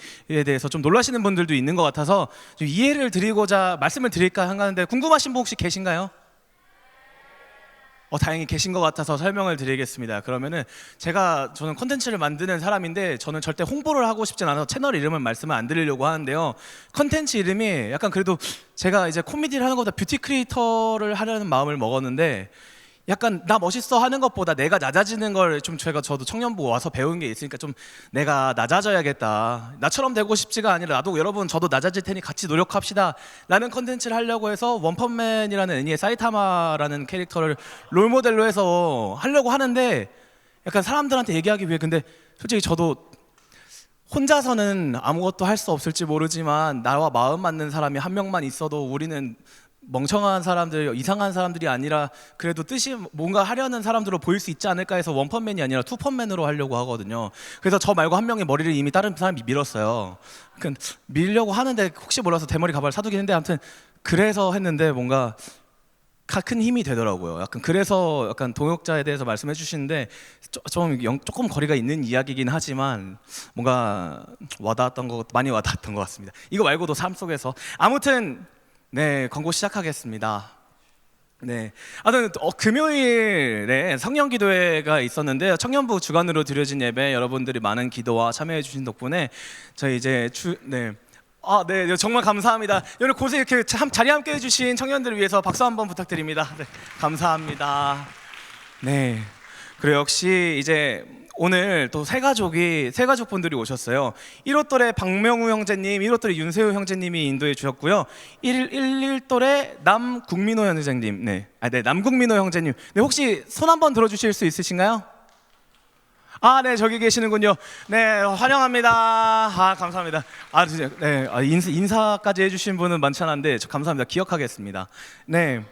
대해서 좀 놀라시는 분들도 있는 것 같아서 좀 이해를 드리고자 말씀을 드릴까 하는데, 궁금하신 분 혹시 계신가요? 다행히 계신 것 같아서 설명을 드리겠습니다. 그러면은 저는 콘텐츠를 만드는 사람인데 저는 절대 홍보를 하고 싶진 않아서 채널 이름은 말씀을 안 드리려고 하는데요. 콘텐츠 이름이 약간 그래도 제가 이제 코미디를 하는 것보다 뷰티 크리에이터를 하려는 마음을 먹었는데, 약간 나 멋있어 하는 것보다 내가 낮아지는 걸 좀 저도 청년부 와서 배운 게 있으니까 좀 내가 낮아져야겠다, 나처럼 되고 싶지가 아니라 나도 여러분 저도 낮아질 테니 같이 노력합시다 라는 컨텐츠를 하려고 해서 원펀맨이라는 애니의 사이타마라는 캐릭터를 롤모델로 해서 하려고 하는데, 약간 사람들한테 얘기하기 위해, 근데 솔직히 저도 혼자서는 아무것도 할 수 없을지 모르지만 나와 마음 맞는 사람이 한 명만 있어도 우리는 멍청한 사람들, 이상한 사람들이 아니라 그래도 뜻이 뭔가 하려는 사람들로 보일 수 있지 않을까 해서 원펀맨이 아니라 투펀맨으로 하려고 하거든요. 그래서 저 말고 한 명의 머리를 이미 다른 사람이 밀었어요. 밀려고 하는데 혹시 몰라서 대머리 가발을 사두긴 했는데, 아무튼 그래서 했는데 뭔가 큰 힘이 되더라고요. 약간 그래서 약간 동역자에 대해서 말씀해 주시는데 조금 거리가 있는 이야기긴 하지만 뭔가 많이 와닿았던 것 같습니다. 이거 말고도 삶 속에서 아무튼 네, 광고 시작하겠습니다. 네, 금요일에 성령기도회가 있었는데요. 청년부 주관으로 드려진 예배, 여러분들이 많은 기도와 참여해 주신 덕분에 저희 이제 네, 정말 감사합니다. 오늘 곳에 이렇게 자리 함께 해주신 청년들을 위해서 박수 한번 부탁드립니다. 네, 감사합니다. 네, 그리고 역시 이제 오늘 또 세 가족분들이 오셨어요. 1호돌의 박명우 형제님, 1호돌의 윤세우 형제님이 인도해 주셨고요. 11돌의 남국민호 형제님, 남국민호 형제님. 네, 혹시 손 한번 들어주실 수 있으신가요? 네, 저기 계시는군요. 네, 환영합니다. 감사합니다. 진짜, 네, 인사까지 해주신 분은 많지 않은데 감사합니다. 기억하겠습니다. 네.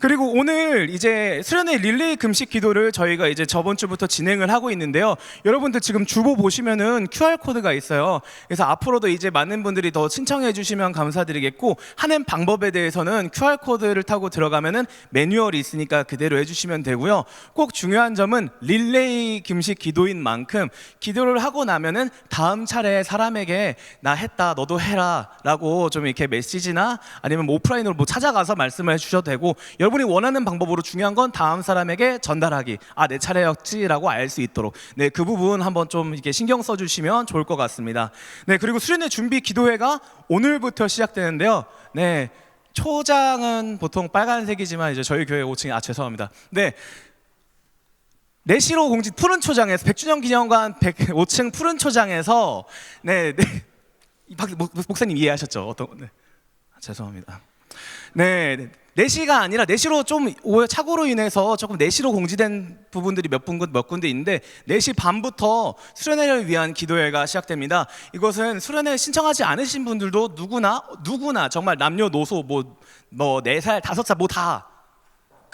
그리고 오늘 이제 수련회 릴레이 금식 기도를 저희가 이제 저번 주부터 진행을 하고 있는데요. 여러분들 지금 주보 보시면은 QR코드가 있어요. 그래서 앞으로도 이제 많은 분들이 더 신청해 주시면 감사드리겠고, 하는 방법에 대해서는 QR코드를 타고 들어가면은 매뉴얼이 있으니까 그대로 해주시면 되고요. 꼭 중요한 점은 릴레이 금식 기도인 만큼 기도를 하고 나면은 다음 차례 사람에게 나 했다, 너도 해라 라고 좀 이렇게 메시지나 아니면 오프라인으로 찾아가서 말씀을 해주셔도 되고, 여러분이 원하는 방법으로 중요한 건 다음 사람에게 전달하기, 내 차례였지라고 알 수 있도록, 네, 그 부분 한번 좀 이렇게 신경 써주시면 좋을 것 같습니다. 네, 그리고 수련회 준비 기도회가 오늘부터 시작되는데요. 네, 초장은 보통 빨간색이지만 이제 저희 교회 5층에 죄송합니다. 네, 내시로 공지 푸른 초장에서 100주년 기념관 105층 푸른 초장에서 목사님 이해하셨죠? 네. 죄송합니다. 네, 4시가 아니라 4시로 좀 착오로 인해서 조금 4시로 공지된 부분들이 몇 군데 있는데 4시 반부터 수련회를 위한 기도회가 시작됩니다. 이것은 수련회 신청하지 않으신 분들도 누구나 정말 남녀노소 뭐 4살, 5살 뭐 다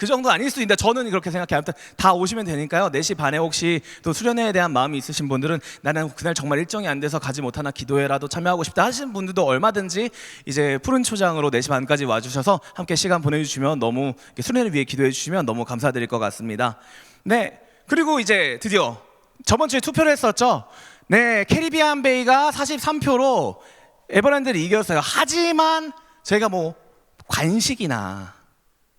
그 정도 아닐 수도 있는데 저는 그렇게 생각해요. 아무튼 다 오시면 되니까요. 4시 반에 혹시 또 수련회에 대한 마음이 있으신 분들은 나는 그날 정말 일정이 안 돼서 가지 못하나 기도회라도 참여하고 싶다 하시는 분들도 얼마든지 이제 푸른 초장으로 4시 반까지 와주셔서 함께 시간 보내주시면 너무 수련회를 위해 기도해 주시면 너무 감사드릴 것 같습니다. 네, 그리고 이제 드디어 저번 주에 투표를 했었죠. 네, 캐리비안 베이가 43표로 에버랜드를 이겼어요. 하지만 저희가 뭐 관식이나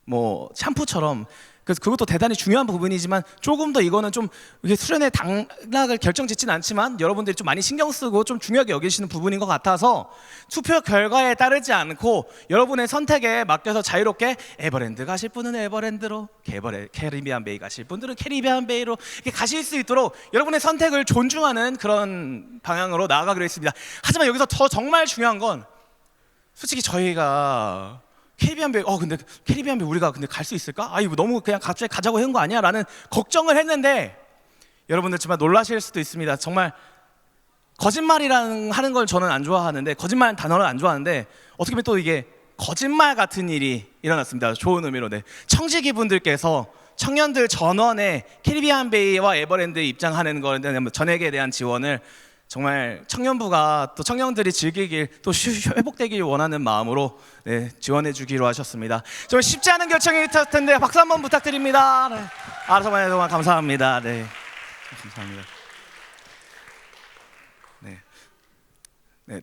뭐 샴푸처럼 그래서 그것도 대단히 중요한 부분이지만 조금 더 이거는 좀 이게 수련의 당락을 결정짓지는 않지만 여러분들이 좀 많이 신경 쓰고 좀 중요하게 여기시는 부분인 것 같아서 투표 결과에 따르지 않고 여러분의 선택에 맡겨서 자유롭게 에버랜드 가실 분은 에버랜드로, 캐리비안 베이 가실 분들은 캐리비안 베이로 이렇게 가실 수 있도록 여러분의 선택을 존중하는 그런 방향으로 나아가기로 했습니다. 하지만 여기서 더 정말 중요한 건 솔직히 저희가 캐리비안 베이 근데 캐리비안 베이 우리가 근데 갈 수 있을까? 이거 너무 그냥 갑자기 가자고 한 거 아니야? 라는 걱정을 했는데 여러분들 정말 놀라실 수도 있습니다. 정말 거짓말이라는 하는 걸 저는 안 좋아하는데 거짓말 단어를 안 좋아하는데 어떻게 보면 또 이게 거짓말 같은 일이 일어났습니다. 좋은 의미로. 네. 청지기 분들께서 청년들 전원에 캐리비안 베이와 에버랜드에 입장하는 거에 대한 전액에 대한 지원을 정말 청년부가 또 청년들이 즐기길 또 회복되길 원하는 마음으로 지원해 주기로 하셨습니다. 정말 쉽지 않은 결정이 있을 텐데 박수 한번 부탁드립니다. 네. 정말 감사합니다. 네, 감사합니다. 네,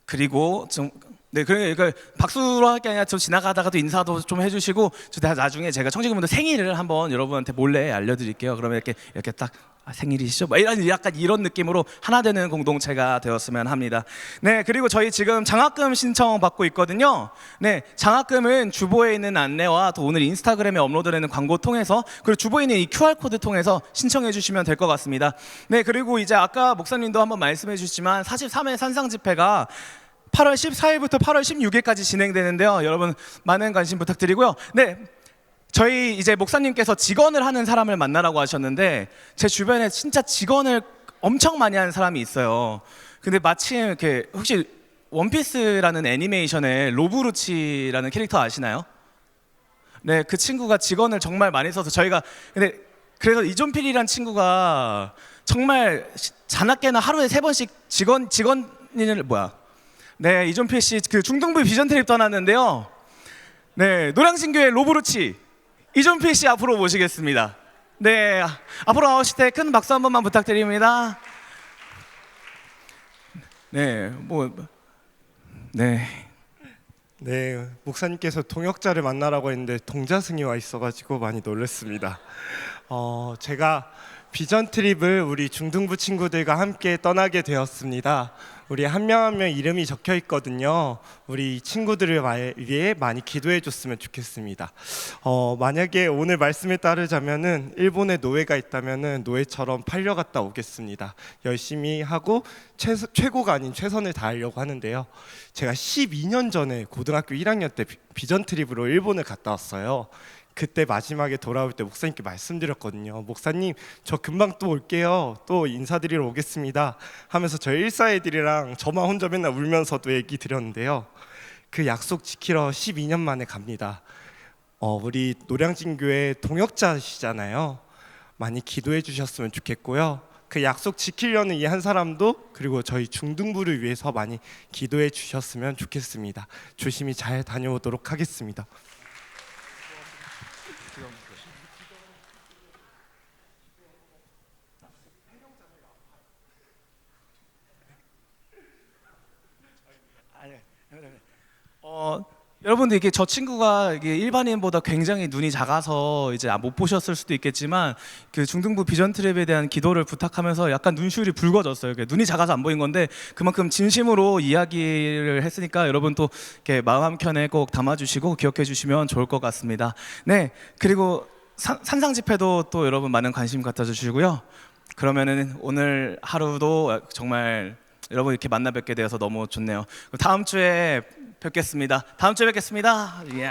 그리고 좀 그러니까 박수로 할 게 아니라 좀 지나가다가도 인사도 좀 해주시고 나중에 제가 청지기분들 생일을 한번 여러분한테 몰래 알려드릴게요. 그러면 이렇게 딱 생일이시죠? 약간 이런 느낌으로 하나 되는 공동체가 되었으면 합니다. 네, 그리고 저희 지금 장학금 신청 받고 있거든요. 네, 장학금은 주보에 있는 안내와 또 오늘 인스타그램에 업로드되는 광고 통해서 그리고 주보에 있는 이 QR 코드 통해서 신청해 주시면 될 것 같습니다. 네, 그리고 이제 아까 목사님도 한번 말씀해 주시지만 43회 산상 집회가 8월 14일부터 8월 16일까지 진행되는데요. 여러분 많은 관심 부탁드리고요. 네, 저희 이제 목사님께서 직언을 하는 사람을 만나라고 하셨는데 제 주변에 진짜 직언을 엄청 많이 하는 사람이 있어요. 근데 마침 이렇게 혹시 원피스라는 애니메이션의 로브루치라는 캐릭터 아시나요? 네, 그 친구가 직언을 정말 많이 써서 저희가 그래서 이존필이란 친구가 정말 자나깨나 하루에 3번씩 직언을 네, 이존필 씨 그 중등부 비전 트립 떠났는데요. 네, 노량진교회 로브루치 이존필 씨 앞으로 모시겠습니다. 네, 앞으로 나오실 때 큰 박수 한 번만 부탁드립니다. 네, 네, 목사님께서 동역자를 만나라고 했는데 동자승이 와 있어가지고 많이 놀랐습니다. 제가 비전 트립을 우리 중등부 친구들과 함께 떠나게 되었습니다. 우리 한 명 한 명 이름이 적혀 있거든요. 우리 친구들을 위해 많이 기도해 줬으면 좋겠습니다. 만약에 오늘 말씀에 따르자면은 일본에 노예가 있다면은 노예처럼 팔려갔다 오겠습니다. 열심히 하고 최고가 아닌 최선을 다하려고 하는데요. 제가 12년 전에 고등학교 1학년 때 비전 트립으로 일본을 갔다 왔어요. 그때 마지막에 돌아올 때 목사님께 말씀드렸거든요. 목사님, 저 금방 또 올게요. 또 인사드리러 오겠습니다 하면서 저희 일사 애들이랑 저만 혼자 맨날 울면서도 얘기 드렸는데요. 그 약속 지키러 12년 만에 갑니다. 우리 노량진교회 동역자시잖아요. 많이 기도해 주셨으면 좋겠고요. 그 약속 지키려는 이 한 사람도 그리고 저희 중등부를 위해서 많이 기도해 주셨으면 좋겠습니다. 조심히 잘 다녀오도록 하겠습니다. 여러분들 이게 저 친구가 이게 일반인보다 굉장히 눈이 작아서 이제 못 보셨을 수도 있겠지만 그 중등부 비전 트랩에 대한 기도를 부탁하면서 약간 눈시울이 붉어졌어요. 눈이 작아서 안 보인 건데 그만큼 진심으로 이야기를 했으니까 여러분 또 이렇게 마음 한켠에 꼭 담아주시고 기억해 주시면 좋을 것 같습니다. 네, 그리고 산상 집회도 또 여러분 많은 관심 가져주시고요. 그러면은 오늘 하루도 정말 여러분 이렇게 만나 뵙게 되어서 너무 좋네요. 다음 주에 뵙겠습니다. 다음 주에 뵙겠습니다. 예.